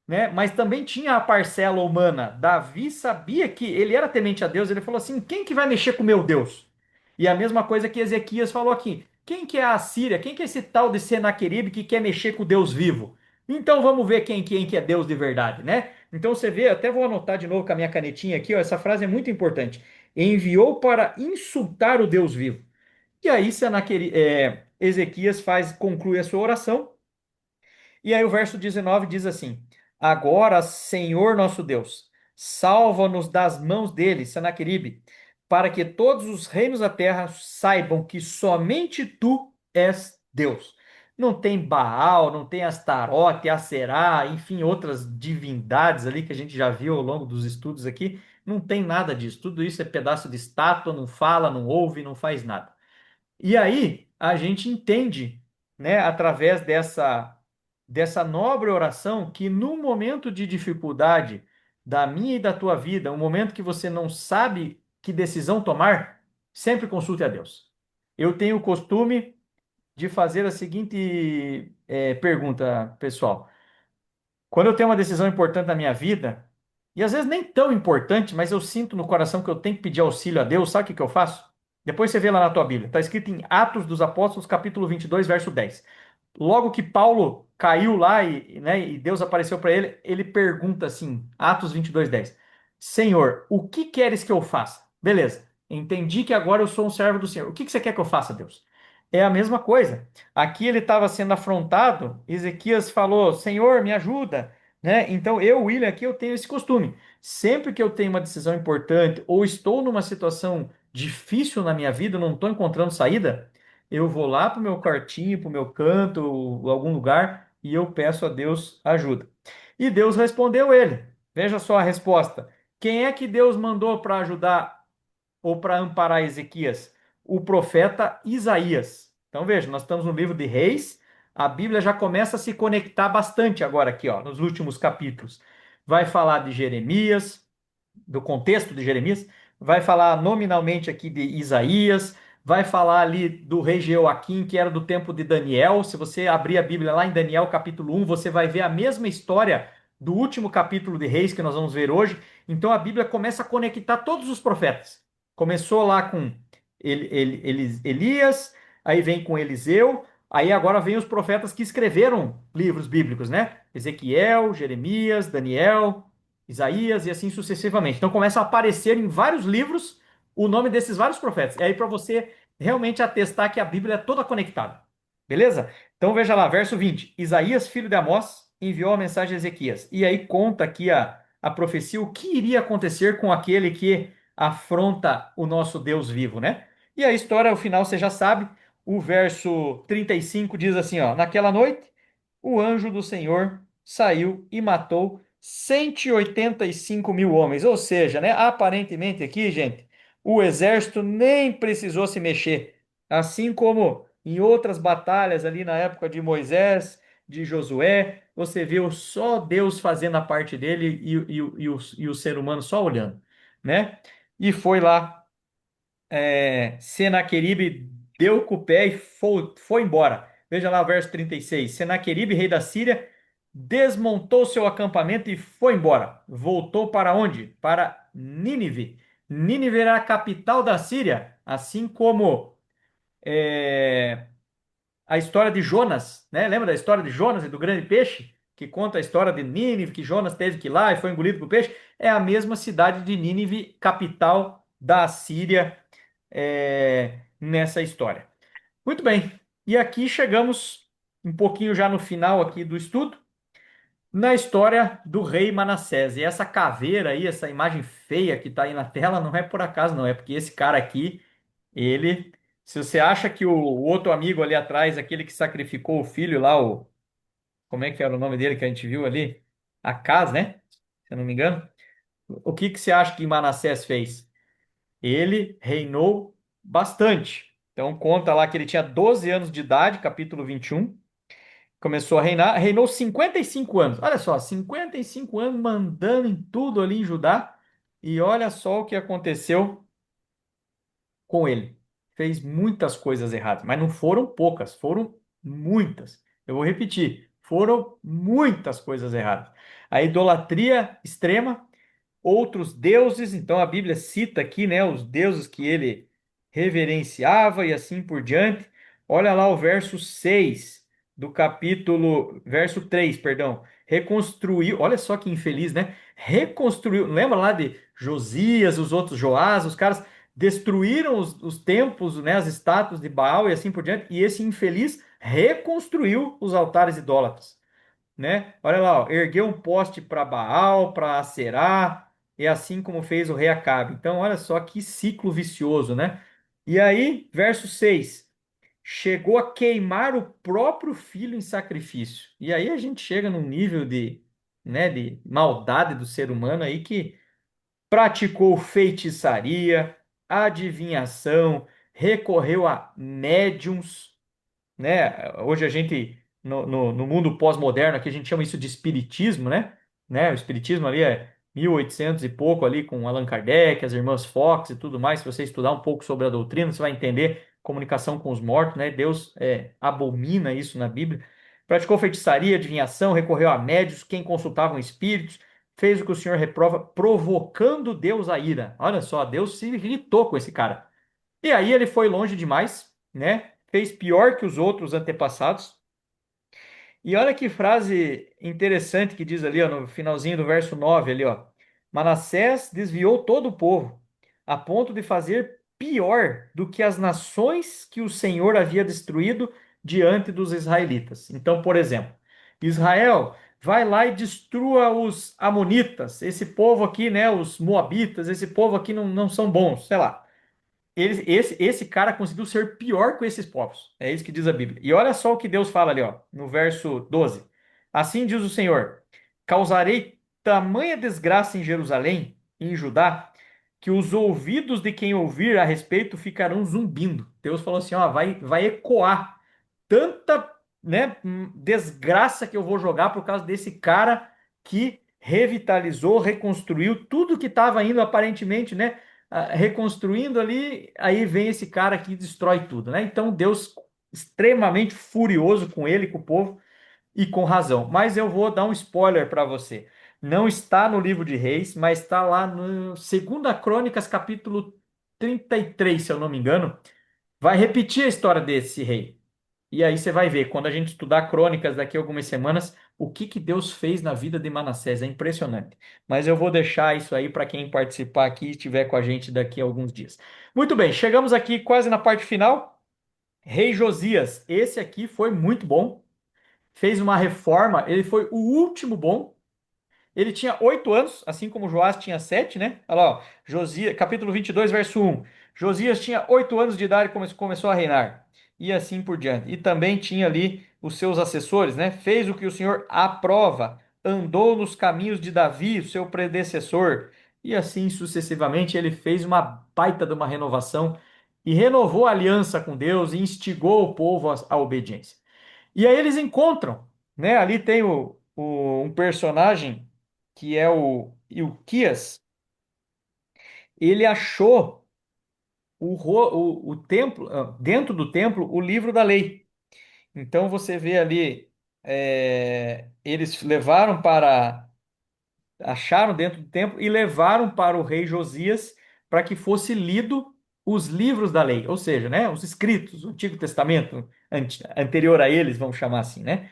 Né? Mas também tinha a parcela humana. Davi sabia que ele era temente a Deus. Ele falou assim: quem que vai mexer com o meu Deus? E a mesma coisa que Ezequias falou aqui. Quem que é a Síria? Quem que é esse tal de Senaqueribe que quer mexer com o Deus vivo? Então vamos ver quem que é Deus de verdade, né? Então você vê, até vou anotar de novo com a minha canetinha aqui, ó, essa frase é muito importante. Enviou para insultar o Deus vivo. E aí Ezequias conclui a sua oração e aí o verso 19 diz assim: Agora, Senhor nosso Deus, salva-nos das mãos dele, Senaqueribe, para que todos os reinos da terra saibam que somente tu és Deus. Não tem Baal, não tem Astarote, Aserá, enfim, outras divindades ali que a gente já viu ao longo dos estudos aqui. Não tem nada disso. Tudo isso é pedaço de estátua, não fala, não ouve, não faz nada. E aí a gente entende, né, através dessa nobre oração, que no momento de dificuldade da minha e da tua vida, um momento que você não sabe que decisão tomar, sempre consulte a Deus. eu tenho o costume de fazer a seguinte pergunta, pessoal. Quando eu tenho uma decisão importante na minha vida, e às vezes nem tão importante, mas eu sinto no coração que eu tenho que pedir auxílio a Deus, sabe o que que eu faço? Depois você vê lá na tua Bíblia, está escrito em Atos dos Apóstolos, capítulo 22, verso 10. Logo que Paulo caiu lá né, e Deus apareceu para ele, ele pergunta assim, Atos 22, 10. Senhor, o que queres que eu faça? Beleza, entendi que agora eu sou um servo do Senhor. O que que você quer que eu faça, Deus? É a mesma coisa. Aqui ele estava sendo afrontado, Ezequias falou, Senhor, me ajuda, né? Então eu, William, aqui eu tenho esse costume. Sempre que eu tenho uma decisão importante ou estou numa situação difícil na minha vida, não estou encontrando saída, eu vou lá para o meu quartinho, para o meu canto, ou algum lugar, e eu peço a Deus ajuda. E Deus respondeu ele. Veja só a resposta. Quem é que Deus mandou para ajudar ou para amparar Ezequias? O profeta Isaías. Então veja, nós estamos no livro de Reis, a Bíblia já começa a se conectar bastante agora aqui, ó, nos últimos capítulos. Vai falar de Jeremias, do contexto de Jeremias, vai falar nominalmente aqui de Isaías, vai falar ali do rei Jeoaquim, que era do tempo de Daniel. Se você abrir a Bíblia lá em Daniel capítulo 1, você vai ver a mesma história do último capítulo de Reis que nós vamos ver hoje. Então a Bíblia começa a conectar todos os profetas. Começou lá com Elias, aí vem com Eliseu, aí agora vem os profetas que escreveram livros bíblicos, né? Ezequiel, Jeremias, Daniel, Isaías e assim sucessivamente. Então começa a aparecer em vários livros o nome desses vários profetas. É aí para você realmente atestar que a Bíblia é toda conectada. Beleza? Então veja lá, verso 20. Isaías, filho de Amós, enviou a mensagem a Ezequias. E aí conta aqui a profecia, o que iria acontecer com aquele que afronta o nosso Deus vivo, né? E a história, ao final, você já sabe. O verso 35 diz assim, ó: Naquela noite, o anjo do Senhor saiu e matou 185 mil homens. Ou seja, né, aparentemente aqui, gente, o exército nem precisou se mexer. Assim como em outras batalhas ali na época de Moisés, de Josué, você viu só Deus fazendo a parte dele e o ser humano só olhando, né? E foi lá, Senaqueribe deu com o pé e foi embora. Veja lá o verso 36. Senaqueribe, rei da Síria, desmontou seu acampamento e foi embora. Voltou para onde? Para Nínive. Nínive era a capital da Síria, assim como é, a história de Jonas, né? Lembra da história de Jonas e do grande peixe? Que conta a história de Nínive, que Jonas teve que ir lá e foi engolido por peixe. É a mesma cidade de Nínive, capital da Síria, nessa história. Muito bem. E aqui chegamos um pouquinho já no final aqui do estudo, na história do rei Manassés. E essa caveira aí, essa imagem feia que está aí na tela, não é por acaso, não. É porque esse cara aqui, ele. Se você acha que o outro amigo ali atrás, aquele que sacrificou o filho lá, como é que era o nome dele que a gente viu ali? Acaz, né? Se eu não me engano. O que que você acha que Manassés fez? Ele reinou bastante. Então conta lá que ele tinha 12 anos de idade, capítulo 21. Começou a reinar, reinou 55 anos. Olha só, 55 anos mandando em tudo ali em Judá. E olha só o que aconteceu com ele. Fez muitas coisas erradas, mas não foram poucas, foram muitas. Eu vou repetir, foram muitas coisas erradas. A idolatria extrema, outros deuses, então a Bíblia cita aqui, né, os deuses que ele reverenciava e assim por diante. Olha lá o verso 6 do capítulo, verso 3, perdão. Reconstruiu, olha só que infeliz, né? Reconstruiu, lembra lá de Josias, os outros Joás, os caras destruíram os templos, né, as estátuas de Baal e assim por diante, e esse infeliz reconstruiu os altares idólatras, né? Olha lá, ó, ergueu um poste para Baal, para Aserá, e assim como fez o rei Acabe. Então, olha só que ciclo vicioso, né? E aí, verso 6, chegou a queimar o próprio filho em sacrifício. E aí a gente chega num nível né, de maldade do ser humano aí que praticou feitiçaria, adivinhação, recorreu a médiums, né? Hoje a gente, no mundo pós-moderno, aqui a gente chama isso de espiritismo, né? O espiritismo ali é 1800 e pouco ali com Allan Kardec, as irmãs Fox e tudo mais. Se você estudar um pouco sobre a doutrina, você vai entender comunicação com os mortos, né? Deus abomina isso na Bíblia. Praticou feitiçaria, adivinhação, recorreu a médios, quem consultavam espíritos, fez o que o Senhor reprova, provocando Deus a ira. Olha só, Deus se irritou com esse cara. E aí ele foi longe demais, né? Fez pior que os outros antepassados. E olha que frase interessante que diz ali, ó, no finalzinho do verso 9 ali, ó. Manassés desviou todo o povo, a ponto de fazer pior do que as nações que o Senhor havia destruído diante dos israelitas. Então, por exemplo, Israel, vai lá e destrua os amonitas, esse povo aqui, né, os moabitas, esse povo aqui não são bons, sei lá. Esse cara conseguiu ser pior que esses povos. É isso que diz a Bíblia. E olha só o que Deus fala ali, ó, no verso 12. Assim diz o Senhor: causarei tamanha desgraça em Jerusalém, em Judá, que os ouvidos de quem ouvir a respeito ficarão zumbindo. Deus falou assim, ó, vai ecoar tanta, né, desgraça que eu vou jogar por causa desse cara que revitalizou, reconstruiu tudo que estava indo aparentemente, né, reconstruindo ali, aí vem esse cara que destrói tudo, né? Então Deus extremamente furioso com ele, com o povo e com razão. Mas eu vou dar um spoiler para você. Não está no livro de Reis, mas está lá no 2 Crônicas, capítulo 33, se eu não me engano. Vai repetir a história desse rei. E aí você vai ver, quando a gente estudar crônicas daqui a algumas semanas, o que que Deus fez na vida de Manassés. É impressionante. Mas eu vou deixar isso aí para quem participar aqui e estiver com a gente daqui a alguns dias. Muito bem, chegamos aqui quase na parte final. Rei Josias, esse aqui foi muito bom. Fez uma reforma, ele foi o último bom. Ele tinha 8 anos, assim como Joás tinha 7, né? Olha lá, ó, Josias, capítulo 22, verso 1. Josias tinha 8 anos de idade e começou a reinar. E assim por diante. E também tinha ali os seus assessores, né? Fez o que o Senhor aprova, andou nos caminhos de Davi, o seu predecessor. E assim sucessivamente ele fez uma baita de uma renovação e renovou a aliança com Deus e instigou o povo à obediência. E aí eles encontram, né? Ali tem um personagem que é o Ilquias. Ele achou o templo, dentro do templo, o livro da lei. Então você vê ali, eles acharam dentro do templo e levaram para o rei Josias para que fosse lido os livros da lei, ou seja, né, os escritos, o Antigo Testamento anterior a eles, vamos chamar assim, né?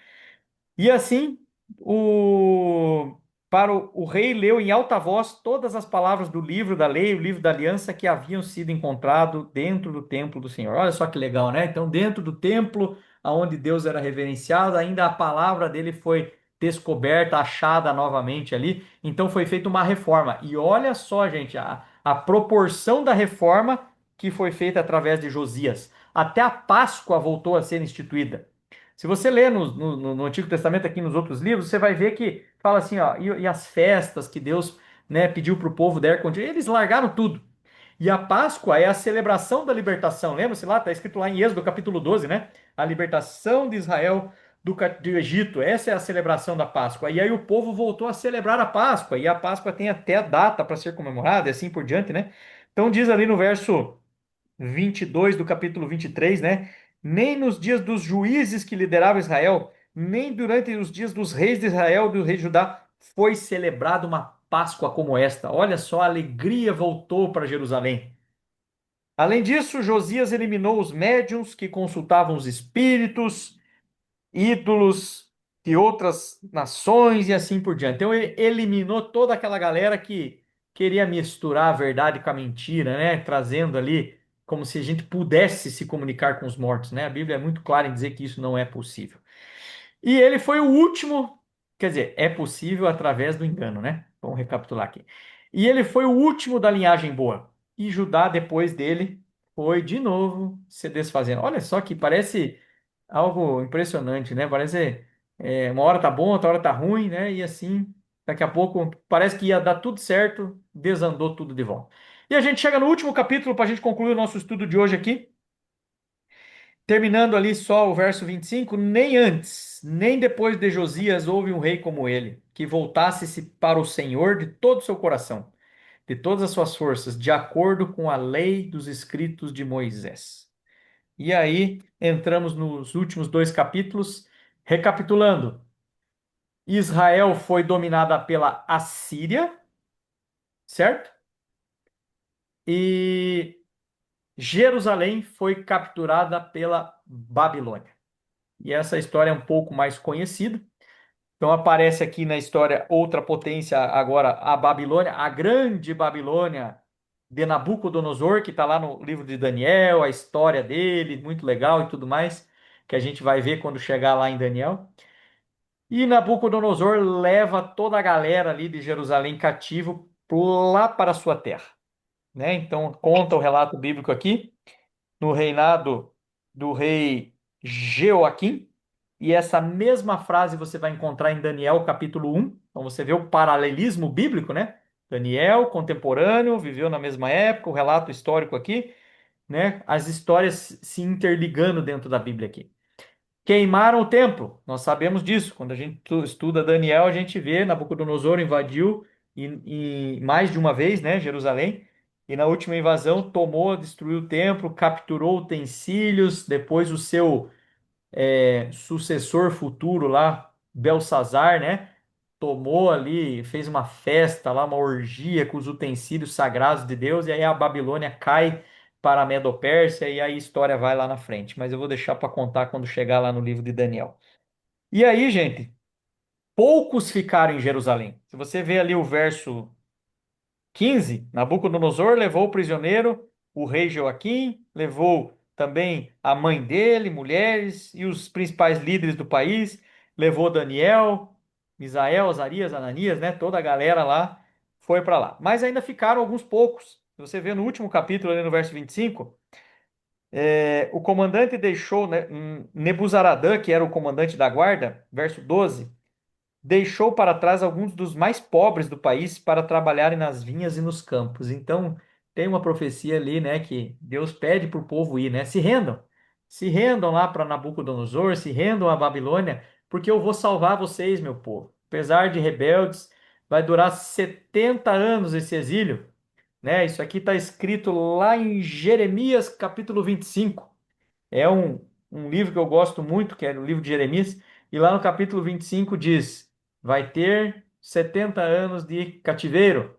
E assim, o, para o rei leu em alta voz todas as palavras do livro da lei, o livro da aliança que haviam sido encontrado dentro do templo do Senhor. Olha só que legal, né? Então, dentro do templo, onde Deus era reverenciado, ainda a palavra dele foi descoberta, achada novamente ali. Então, foi feita uma reforma. E olha só, gente, a proporção da reforma que foi feita através de Josias. Até a Páscoa voltou a ser instituída. Se você lê no Antigo Testamento, aqui nos outros livros, você vai ver que fala assim, ó, e as festas que Deus, né, pediu para o povo der continuidade, eles largaram tudo. E a Páscoa é a celebração da libertação. Lembra-se lá? Está escrito lá em Êxodo, capítulo 12, né? A libertação de Israel do Egito. Essa é a celebração da Páscoa. E aí o povo voltou a celebrar a Páscoa. E a Páscoa tem até a data para ser comemorada e assim por diante, né? Então diz ali no verso 22 do capítulo 23, né? Nem nos dias dos juízes que lideravam Israel, nem durante os dias dos reis de Israel, do rei de Judá, foi celebrada uma Páscoa como esta. Olha só, a alegria voltou para Jerusalém. Além disso, Josias eliminou os médiuns que consultavam os espíritos, ídolos de outras nações e assim por diante. Então ele eliminou toda aquela galera que queria misturar a verdade com a mentira, né? Trazendo ali como se a gente pudesse se comunicar com os mortos, né? A Bíblia é muito clara em dizer que isso não é possível. E ele foi o último, quer dizer, é possível através do engano, né? Vamos recapitular aqui. E ele foi o último da linhagem boa. E Judá, depois dele, foi de novo se desfazendo. Olha só que parece algo impressionante, né? Parece uma hora tá bom, outra hora tá ruim, né? E assim, daqui a pouco parece que ia dar tudo certo, desandou tudo de volta. E a gente chega no último capítulo para a gente concluir o nosso estudo de hoje aqui. Terminando ali só o verso 25, nem antes, nem depois de Josias houve um rei como ele, que voltasse-se para o Senhor de todo o seu coração, de todas as suas forças, de acordo com a lei dos escritos de Moisés. E aí entramos nos últimos dois capítulos, recapitulando. Israel foi dominada pela Assíria, certo? E Jerusalém foi capturada pela Babilônia. E essa história é um pouco mais conhecida. Então aparece aqui na história outra potência agora, a Babilônia, a grande Babilônia de Nabucodonosor, que está lá no livro de Daniel, a história dele, muito legal e tudo mais, que a gente vai ver quando chegar lá em Daniel. E Nabucodonosor leva toda a galera ali de Jerusalém cativo lá para a sua terra, né? Então conta o relato bíblico aqui no reinado do rei Jeoaquim. E essa mesma frase você vai encontrar em Daniel capítulo 1. Então você vê o paralelismo bíblico, né? Daniel, contemporâneo, viveu na mesma época, o relato histórico aqui, né? As histórias se interligando dentro da Bíblia aqui. Queimaram o templo, nós sabemos disso. Quando a gente estuda Daniel, a gente vê Nabucodonosor invadiu e mais de uma vez, né, Jerusalém. E na última invasão tomou, destruiu o templo, capturou utensílios. Depois o seu sucessor futuro lá, Belsazar, né, tomou ali, fez uma festa lá, uma orgia com os utensílios sagrados de Deus. E aí a Babilônia cai para a Medo-Pérsia e aí a história vai lá na frente. Mas eu vou deixar para contar quando chegar lá no livro de Daniel. E aí, gente, poucos ficaram em Jerusalém. Se você vê ali o verso 15, Nabucodonosor levou prisioneiro o rei Joaquim, levou também a mãe dele, mulheres e os principais líderes do país, levou Daniel, Misael, Azarias, Ananias, né? Toda a galera lá foi para lá. Mas ainda ficaram alguns poucos. Se você vê no último capítulo, ali no verso 25, o comandante deixou, né, Nebuzaradã, que era o comandante da guarda, verso 12, deixou para trás alguns dos mais pobres do país para trabalharem nas vinhas e nos campos. Então, tem uma profecia ali, né, que Deus pede para o povo ir, né? Se rendam lá para Nabucodonosor, se rendam à Babilônia, porque eu vou salvar vocês, meu povo. Apesar de rebeldes, vai durar 70 anos esse exílio, né? Isso aqui está escrito lá em Jeremias, capítulo 25. É um livro que eu gosto muito, que é o livro de Jeremias, e lá no capítulo 25 diz: vai ter 70 anos de cativeiro.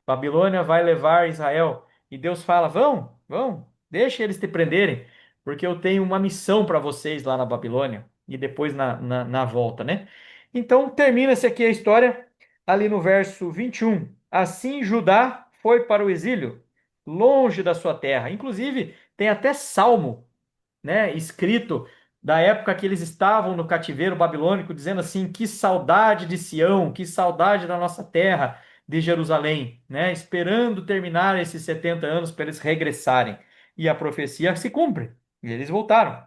Babilônia vai levar Israel. E Deus fala: vão, deixa eles te prenderem, porque eu tenho uma missão para vocês lá na Babilônia e depois na volta, né? Então termina-se aqui a história, ali no verso 21. Assim Judá foi para o exílio, longe da sua terra. Inclusive, tem até salmo, né, escrito da época que eles estavam no cativeiro babilônico, dizendo assim: que saudade de Sião, que saudade da nossa terra de Jerusalém, né, esperando terminar esses 70 anos para eles regressarem. E a profecia se cumpre, e eles voltaram.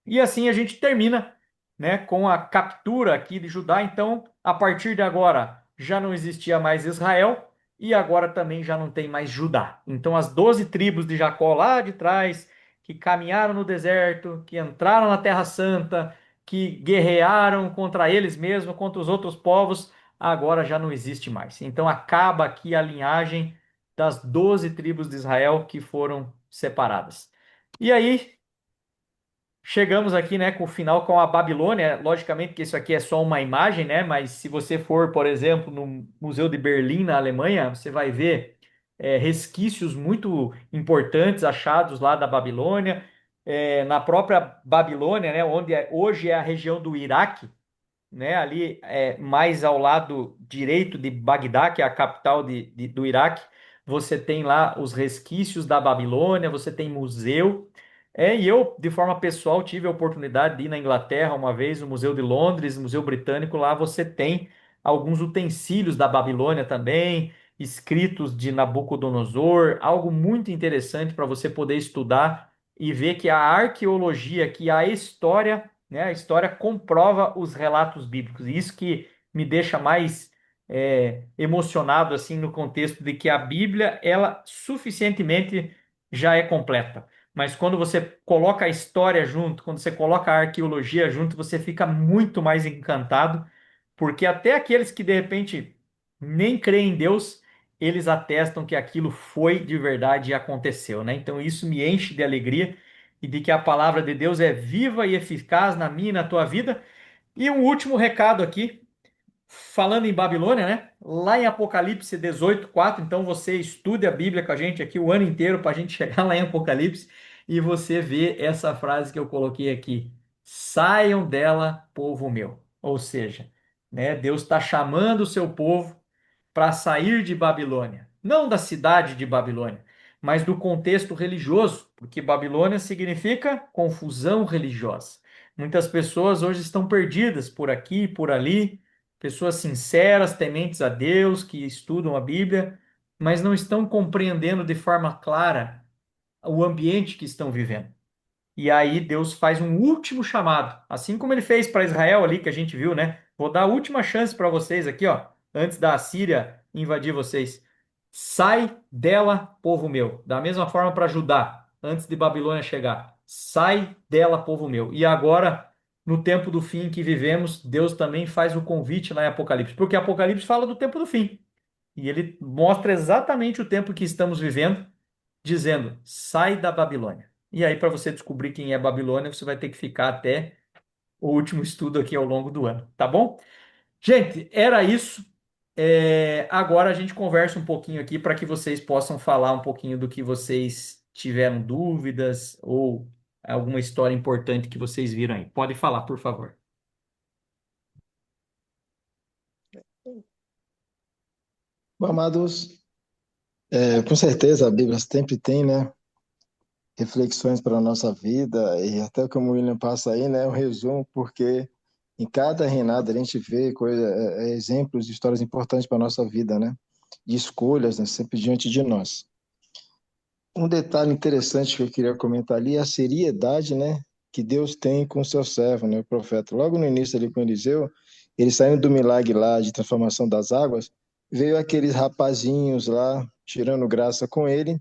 E assim a gente termina, né, com a captura aqui de Judá. Então, a partir de agora, já não existia mais Israel e agora também já não tem mais Judá. Então, as 12 tribos de Jacó lá de trás, que caminharam no deserto, que entraram na Terra Santa, que guerrearam contra eles mesmos, contra os outros povos, agora já não existe mais. Então, acaba aqui a linhagem das 12 tribos de Israel que foram separadas. E aí, chegamos aqui, né, com o final com a Babilônia. Logicamente que isso aqui é só uma imagem, né? Mas se você for, por exemplo, no Museu de Berlim, na Alemanha, você vai ver resquícios muito importantes achados lá da Babilônia. Na própria Babilônia, né, onde hoje é a região do Iraque, né, ali mais ao lado direito de Bagdá, que é a capital do Iraque, você tem lá os resquícios da Babilônia, você tem museu. E eu, de forma pessoal, tive a oportunidade de ir na Inglaterra uma vez, no Museu de Londres, Museu Britânico. Lá você tem alguns utensílios da Babilônia também, escritos de Nabucodonosor, algo muito interessante para você poder estudar e ver que a arqueologia, que a história, né, a história comprova os relatos bíblicos. E isso que me deixa mais emocionado assim no contexto de que a Bíblia, ela suficientemente já é completa. Mas quando você coloca a história junto, quando você coloca a arqueologia junto, você fica muito mais encantado, porque até aqueles que de repente nem creem em Deus, eles atestam que aquilo foi de verdade e aconteceu, né? Então isso me enche de alegria e de que a palavra de Deus é viva e eficaz na minha e na tua vida. E um último recado aqui, falando em Babilônia, né? Lá em Apocalipse 18:4. Então você estude a Bíblia com a gente aqui o ano inteiro para a gente chegar lá em Apocalipse e você ver essa frase que eu coloquei aqui: saiam dela, povo meu. Ou seja, né, Deus está chamando o seu povo para sair de Babilônia, não da cidade de Babilônia, mas do contexto religioso, porque Babilônia significa confusão religiosa. Muitas pessoas hoje estão perdidas por aqui, por ali, pessoas sinceras, tementes a Deus, que estudam a Bíblia, mas não estão compreendendo de forma clara o ambiente que estão vivendo. E aí Deus faz um último chamado, assim como ele fez para Israel ali que a gente viu, né? Vou dar a última chance para vocês aqui, ó, antes da Assíria invadir vocês. Sai dela, povo meu. Da mesma forma para Judá, antes de Babilônia chegar. Sai dela, povo meu. E agora, no tempo do fim que vivemos, Deus também faz o convite lá em Apocalipse, porque Apocalipse fala do tempo do fim. E ele mostra exatamente o tempo que estamos vivendo dizendo: sai da Babilônia. E aí, para você descobrir quem é Babilônia, você vai ter que ficar até o último estudo aqui ao longo do ano, tá bom? Gente, era isso. Agora a gente conversa um pouquinho aqui para que vocês possam falar um pouquinho do que vocês tiveram dúvidas ou alguma história importante que vocês viram aí. Pode falar, por favor. Bom, amados, com certeza a Bíblia sempre tem, né, reflexões para a nossa vida, e até como o William passa aí, né, o resumo, porque em cada reinado a gente vê exemplos de histórias importantes para a nossa vida, né, de escolhas, né, sempre diante de nós. Um detalhe interessante que eu queria comentar ali é a seriedade, né, que Deus tem com o seu servo, né, o profeta. Logo no início ali com Eliseu, ele saindo do milagre lá de transformação das águas, veio aqueles rapazinhos lá tirando graça com ele,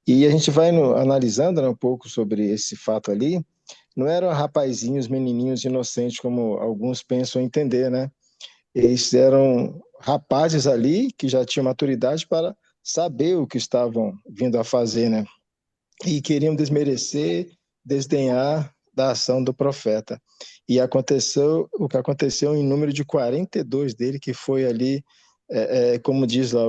e a gente vai analisando, né, um pouco sobre esse fato ali. Não eram rapazinhos, menininhos inocentes como alguns pensam entender, né? Eles eram rapazes ali que já tinham maturidade para saber o que estavam vindo a fazer, né? E queriam desmerecer, desdenhar da ação do profeta. E aconteceu o que aconteceu em número de 42 dele, que foi ali, como diz lá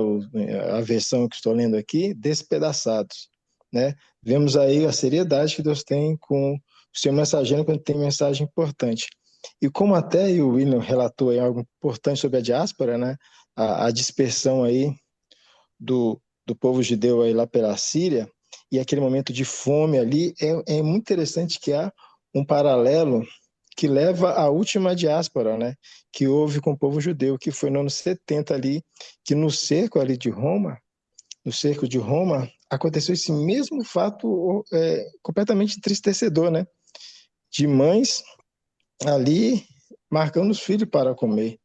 a versão que estou lendo aqui, despedaçados, né? Vemos aí a seriedade que Deus tem com o seu mensageiro quando tem mensagem importante. E como até o William relatou aí algo importante sobre a diáspora, né? A dispersão aí do povo judeu aí lá pela Síria, e aquele momento de fome ali, é muito interessante que há um paralelo que leva à última diáspora, né, que houve com o povo judeu, que foi no ano 70 ali, que no cerco ali de Roma, no cerco de Roma, aconteceu esse mesmo fato completamente entristecedor, né, de mães ali marcando os filhos para comer.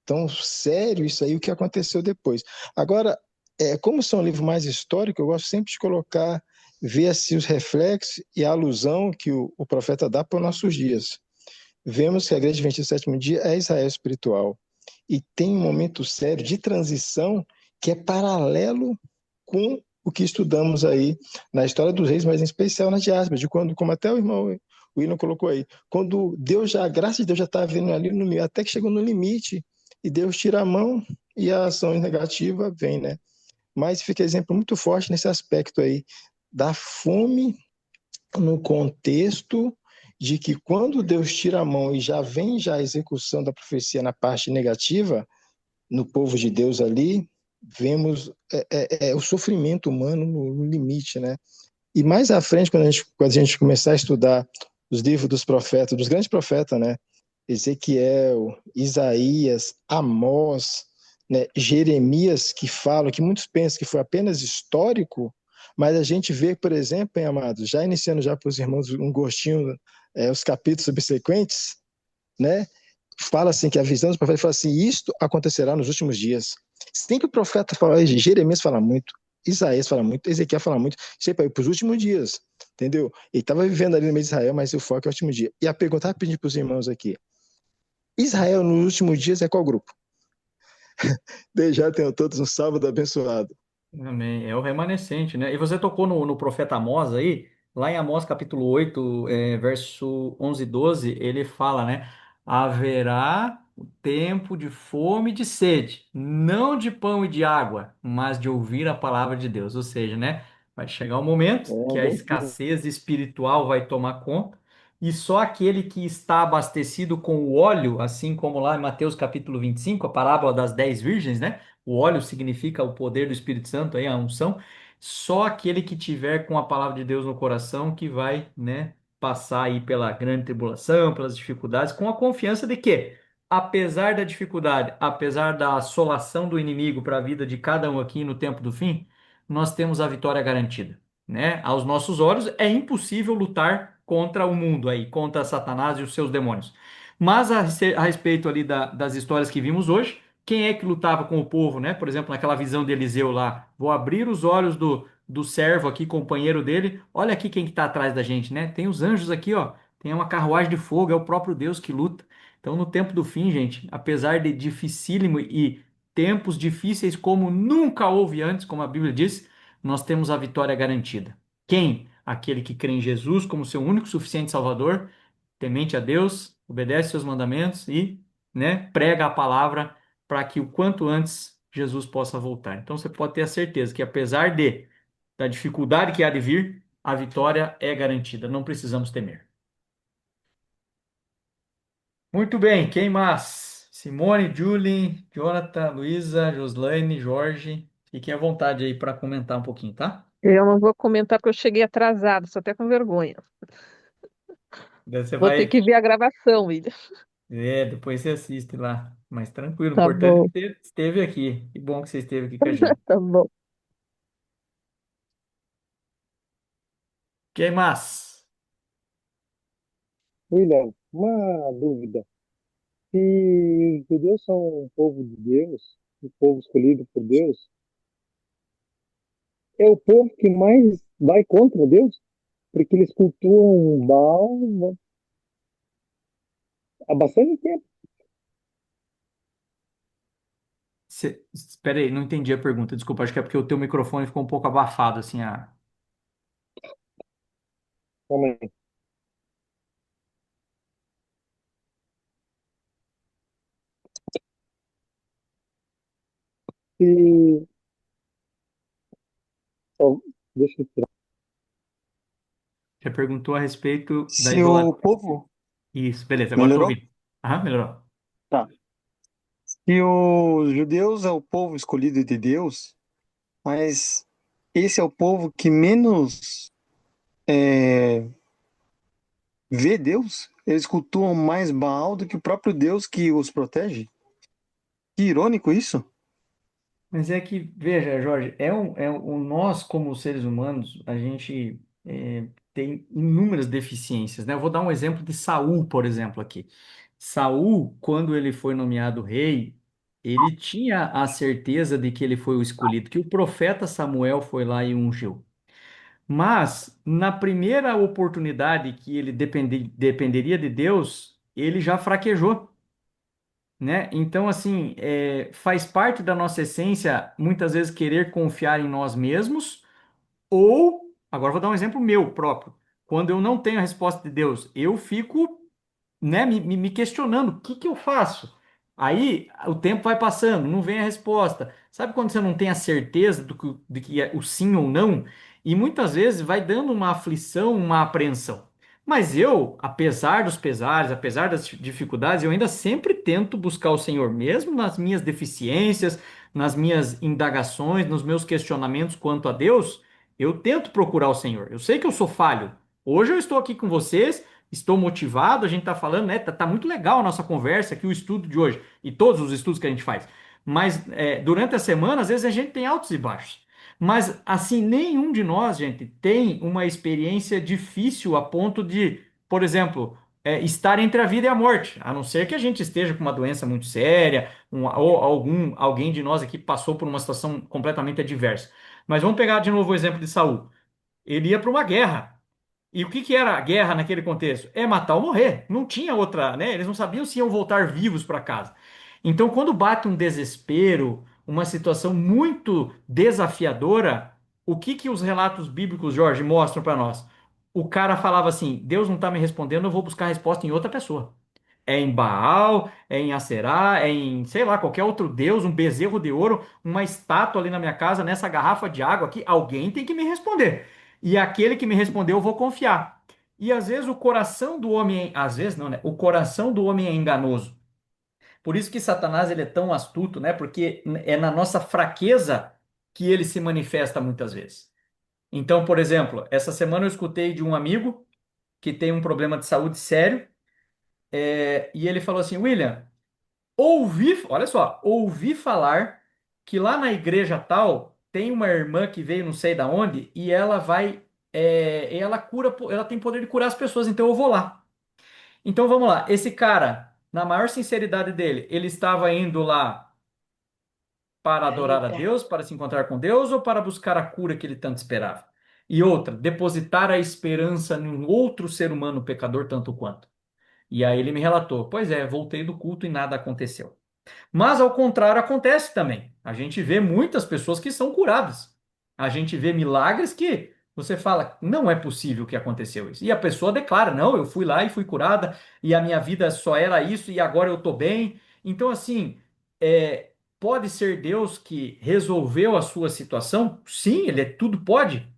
Então, sério isso aí, o que aconteceu depois. Agora, como são livros mais históricos, eu gosto sempre de colocar, ver assim, os reflexos e a alusão que o profeta dá para os nossos dias. Vemos que a Igreja Adventista do Sétimo Dia é Israel espiritual. E tem um momento sério de transição que é paralelo com o que estudamos aí na história dos reis, mas em especial na diáspora, de quando, como até o irmão William colocou aí, quando Deus já, a graça de Deus já está vindo ali no limite, até que chegou no limite, e Deus tira a mão e a ação negativa vem, né? Mas fica exemplo muito forte nesse aspecto aí da fome no contexto de que quando Deus tira a mão e já vem já a execução da profecia na parte negativa, no povo de Deus ali, vemos o sofrimento humano no limite, né? E mais à frente, quando a gente começar a estudar os livros dos profetas, dos grandes profetas, né? Ezequiel, Isaías, Amós, né? Jeremias, que falam, que muitos pensam que foi apenas histórico, mas a gente vê, por exemplo, hein, amados, já iniciando já para os irmãos um gostinho, os capítulos subsequentes, né? Fala assim que a visão dos profetas fala assim, isto acontecerá nos últimos dias. Sempre o profeta fala, Jeremias fala muito, Isaías fala muito, Ezequiel fala muito, sempre aí para os últimos dias, entendeu? Ele estava vivendo ali no meio de Israel, mas o foco é o último dia. E a pergunta rapidinho para os irmãos aqui, Israel nos últimos dias é qual grupo? Desde já tenham todos um sábado abençoado. Amém. É o remanescente, né? E você tocou no profeta Amós aí. Lá em Amós capítulo 8, verso 11 e 12, ele fala, né? Haverá o tempo de fome e de sede, não de pão e de água, mas de ouvir a palavra de Deus. Ou seja, né? Vai chegar um momento que a Bom, escassez espiritual vai tomar conta e só aquele que está abastecido com o óleo, assim como lá em Mateus capítulo 25, a parábola das 10 virgens, né? O óleo significa o poder do Espírito Santo, aí, a unção. Só aquele que tiver com a palavra de Deus no coração que vai, né, passar aí pela grande tribulação, pelas dificuldades, com a confiança de que, apesar da dificuldade, apesar da assolação do inimigo para a vida de cada um aqui no tempo do fim, nós temos a vitória garantida, né? Aos nossos olhos é impossível lutar contra o mundo aí, contra Satanás e os seus demônios. Mas a respeito ali das histórias que vimos hoje, quem é que lutava com o povo, né? Por exemplo, naquela visão de Eliseu lá, vou abrir os olhos do servo aqui, companheiro dele. Olha aqui quem que está atrás da gente, né? Tem os anjos aqui, ó. Tem uma carruagem de fogo, é o próprio Deus que luta. Então, no tempo do fim, gente, apesar de dificílimo e tempos difíceis como nunca houve antes, como a Bíblia diz, nós temos a vitória garantida. Quem? Aquele que crê em Jesus como seu único e suficiente Salvador, temente a Deus, obedece seus mandamentos e, né, prega a palavra para que o quanto antes Jesus possa voltar. Então você pode ter a certeza que apesar da dificuldade que há de vir, a vitória é garantida. Não precisamos temer. Muito bem, quem mais? Simone, Julie, Jonathan, Luísa, Joslaine, Jorge. Fiquem à vontade aí para comentar um pouquinho, tá? Eu não vou comentar porque eu cheguei atrasada, estou até com vergonha. Daí você Vou ter vai, que ver a gravação, William. depois você assiste lá. Mas tranquilo, o Tá importante é que bom, você esteve aqui. Que bom que você esteve aqui com a gente. tá bom. Quem mais? William, uma dúvida. Se os judeus são um povo de Deus, um povo escolhido por Deus, é o povo que mais vai contra Deus, porque eles cultuam Baal há bastante tempo. Espera aí, não entendi a pergunta. Desculpa, acho que é porque o teu microfone ficou um pouco abafado, assim, a... Calma aí. Se, ó, deixa eu tirar. Já perguntou a respeito da Se o idolatria. povo. Isso, beleza, agora estou Melhorou? ouvindo. Aham, melhorou. Tá. Se os judeus é o povo escolhido de Deus, mas esse é o povo que menos vê Deus, eles cultuam mais Baal do que o próprio Deus que os protege. Que irônico isso. Mas é que, veja, Jorge, nós, como seres humanos, a gente tem inúmeras deficiências, né? Eu vou dar um exemplo de Saul, por exemplo, aqui. Saul, quando ele foi nomeado rei, ele tinha a certeza de que ele foi o escolhido, que o profeta Samuel foi lá e o ungiu. Mas, na primeira oportunidade que ele dependeria de Deus, ele já fraquejou, né? Então, assim, faz parte da nossa essência muitas vezes querer confiar em nós mesmos, ou, agora vou dar um exemplo meu próprio. Quando eu não tenho a resposta de Deus, eu fico, né, me questionando, o que que eu faço? Aí o tempo vai passando, não vem a resposta. Sabe quando você não tem a certeza de que é o sim ou não? E muitas vezes vai dando uma aflição, uma apreensão. Mas eu, apesar dos pesares, apesar das dificuldades, eu ainda sempre tento buscar o Senhor, mesmo nas minhas deficiências, nas minhas indagações, nos meus questionamentos quanto a Deus, eu tento procurar o Senhor. Eu sei que eu sou falho. Hoje eu estou aqui com vocês. Estou motivado, a gente está falando, né? Tá muito legal a nossa conversa aqui, o estudo de hoje e todos os estudos que a gente faz. Mas durante a semana, às vezes a gente tem altos e baixos. Mas assim, nenhum de nós, gente, tem uma experiência difícil a ponto de, por exemplo, estar entre a vida e a morte. A não ser que a gente esteja com uma doença muito séria, ou alguém de nós aqui passou por uma situação completamente adversa. Mas vamos pegar de novo o exemplo de Saul. Ele ia para uma guerra. E o que que era a guerra naquele contexto? É matar ou morrer. Não tinha outra, né? Eles não sabiam se iam voltar vivos para casa. Então, quando bate um desespero, uma situação muito desafiadora, o que que os relatos bíblicos, Jorge, mostram para nós? o cara falava assim: Deus não está me respondendo, eu vou buscar a resposta em outra pessoa. É em Baal, é em Aserá, é em, sei lá, qualquer outro deus, um bezerro de ouro, uma estátua ali na minha casa, nessa garrafa de água aqui, alguém tem que me responder. E aquele que me respondeu, eu vou confiar. E às vezes o coração do homem, às vezes não, né? O coração do homem é enganoso. Por isso que Satanás ele é tão astuto, né? Porque é na nossa fraqueza que ele se manifesta muitas vezes. Então, por exemplo, essa semana eu escutei de um amigo que tem um problema de saúde sério, e ele falou assim: William, olha só, ouvi falar que lá na igreja tal tem uma irmã que veio não sei da onde e ela vai, ela cura, ela tem poder de curar as pessoas, então eu vou lá. Então vamos lá, esse cara, na maior sinceridade dele, ele estava indo lá para adorar a Eita, Deus, para se encontrar com Deus ou para buscar a cura que ele tanto esperava? E outra, depositar a esperança em um outro ser humano pecador tanto quanto. E aí ele me relatou: pois é, voltei do culto e nada aconteceu. Mas ao contrário acontece também. A gente vê muitas pessoas que são curadas. A gente vê milagres que você fala, não é possível que aconteceu isso. E a pessoa declara, não, eu fui lá e fui curada e a minha vida só era isso e agora eu estou bem. Então, assim, pode ser Deus que resolveu a sua situação? Sim, ele tudo pode.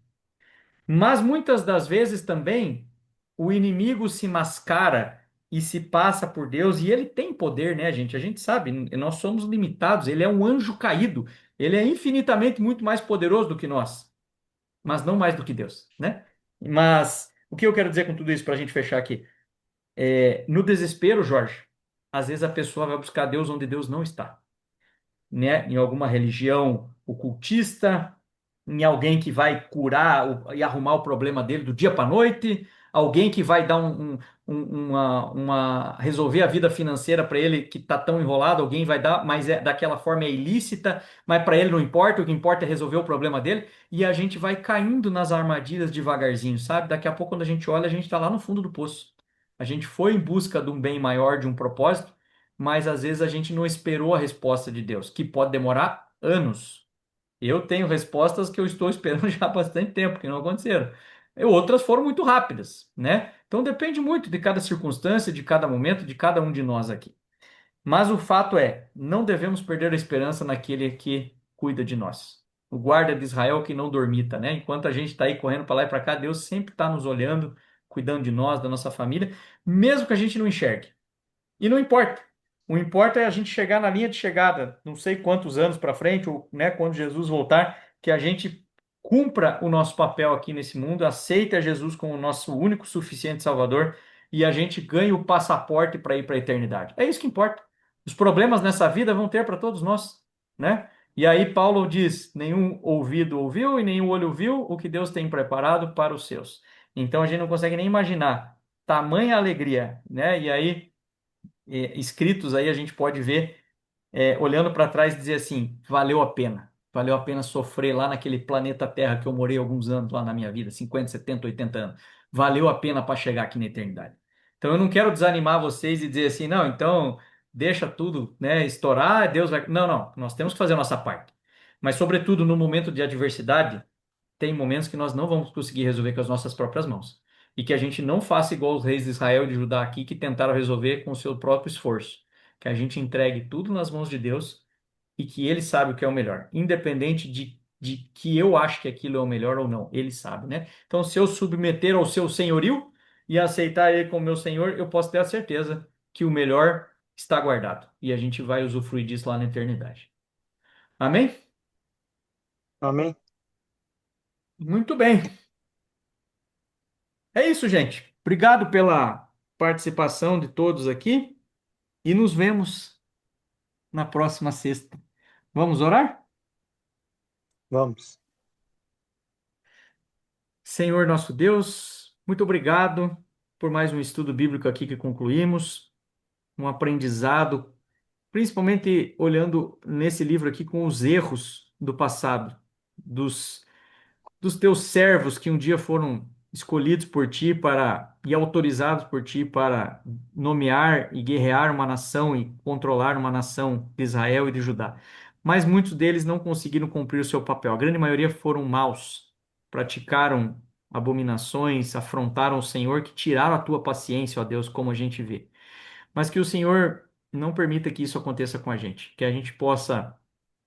Mas muitas das vezes também o inimigo se mascara e se passa por Deus, e ele tem poder, né, gente? A gente sabe, nós somos limitados, ele é um anjo caído, ele é infinitamente muito mais poderoso do que nós, mas não mais do que Deus, né? Mas o que eu quero dizer com tudo isso para a gente fechar aqui? No desespero, Jorge, às vezes a pessoa vai buscar Deus onde Deus não está, né, em alguma religião ocultista, em alguém que vai curar e arrumar o problema dele do dia para a noite, alguém que vai dar resolver a vida financeira para ele que está tão enrolado, alguém vai dar, mas daquela forma é ilícita, mas para ele não importa, o que importa é resolver o problema dele, e a gente vai caindo nas armadilhas devagarzinho, sabe? Daqui a pouco, quando a gente olha, a gente está lá no fundo do poço. A gente foi em busca de um bem maior, de um propósito, mas às vezes a gente não esperou a resposta de Deus, que pode demorar anos. Eu tenho respostas que eu estou esperando já há bastante tempo, que não aconteceram. E outras foram muito rápidas, né? Então depende muito de cada circunstância, de cada momento, de cada um de nós aqui. Mas o fato é, não devemos perder a esperança naquele que cuida de nós. O guarda de Israel que não dormita, né? Enquanto a gente está aí correndo para lá e para cá, Deus sempre está nos olhando, cuidando de nós, da nossa família, mesmo que a gente não enxergue. E não importa. O importa é a gente chegar na linha de chegada, não sei quantos anos para frente, ou, né, quando Jesus voltar, que a gente cumpra o nosso papel aqui nesse mundo, aceite a Jesus como o nosso único suficiente Salvador e a gente ganhe o passaporte para ir para a eternidade. É isso que importa. Os problemas nessa vida vão ter para todos nós, né? E aí Paulo diz: nenhum ouvido ouviu e nenhum olho viu o que Deus tem preparado para os seus. Então a gente não consegue nem imaginar tamanha alegria, né? E aí escritos aí a gente pode ver, olhando para trás, dizer assim: valeu a pena sofrer lá naquele planeta Terra que eu morei alguns anos lá na minha vida, 50, 70, 80 anos. Valeu a pena para chegar aqui na eternidade. Então eu não quero desanimar vocês e dizer assim, não, então deixa tudo, né, estourar, Deus vai. Não, não, nós temos que fazer a nossa parte. Mas, sobretudo, no momento de adversidade, tem momentos que nós não vamos conseguir resolver com as nossas próprias mãos. E que a gente não faça igual os reis de Israel e de Judá aqui, que tentaram resolver com o seu próprio esforço. Que a gente entregue tudo nas mãos de Deus e que Ele sabe o que é o melhor. Independente de que eu acho que aquilo é o melhor ou não. Ele sabe, né? Então, se eu submeter ao seu senhorio e aceitar Ele como meu Senhor, eu posso ter a certeza que o melhor está guardado. E a gente vai usufruir disso lá na eternidade. Amém? Amém? Muito bem. É isso, gente. Obrigado pela participação de todos aqui e nos vemos na próxima sexta. Vamos orar? Vamos. Senhor nosso Deus, muito obrigado por mais um estudo bíblico aqui que concluímos, um aprendizado, principalmente olhando nesse livro aqui com os erros do passado, dos teus servos que um dia foram escolhidos por ti para e autorizados por ti para nomear e guerrear uma nação e controlar uma nação de Israel e de Judá. Mas muitos deles não conseguiram cumprir o seu papel. A grande maioria foram maus, praticaram abominações afrontaram o Senhor, que tiraram a tua paciência, ó Deus, como a gente vê. Mas que o Senhor não permita que isso aconteça com a gente, que a gente possa,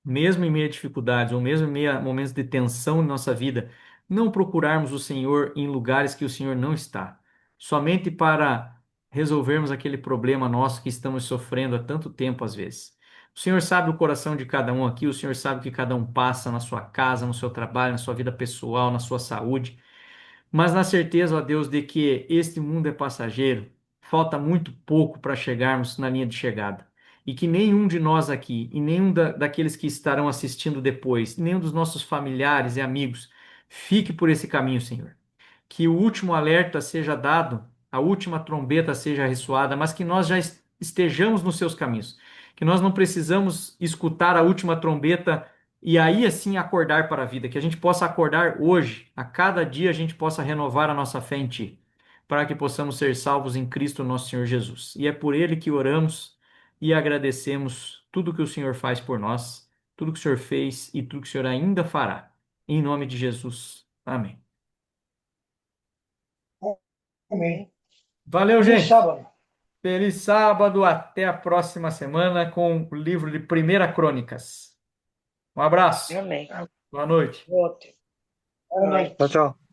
mesmo em meio a dificuldades, ou mesmo em meio a momentos de tensão em nossa vida, não procurarmos o Senhor em lugares que o Senhor não está, somente para resolvermos aquele problema nosso que estamos sofrendo há tanto tempo às vezes. O Senhor sabe o coração de cada um aqui, o Senhor sabe o que cada um passa na sua casa, no seu trabalho, na sua vida pessoal, na sua saúde. Mas na certeza, ó Deus, de que este mundo é passageiro, falta muito pouco para chegarmos na linha de chegada. E que nenhum de nós aqui, e nenhum daqueles que estarão assistindo depois, nenhum dos nossos familiares e amigos, fique por esse caminho, Senhor. Que o último alerta seja dado, a última trombeta seja ressoada, mas que nós já estejamos nos seus caminhos. Que nós não precisamos escutar a última trombeta e aí assim acordar para a vida, que a gente possa acordar hoje, a cada dia a gente possa renovar a nossa fé em Ti, para que possamos ser salvos em Cristo nosso Senhor Jesus. E é por Ele que oramos e agradecemos tudo que o Senhor faz por nós, tudo que o Senhor fez e tudo que o Senhor ainda fará. Em nome de Jesus. Amém. Amém. Valeu, Feliz gente. sábado. Feliz sábado. Até a próxima semana com o livro de Primeira Crônicas. Um abraço. Amém. Boa noite. Outro. Boa noite. Tchau, tchau.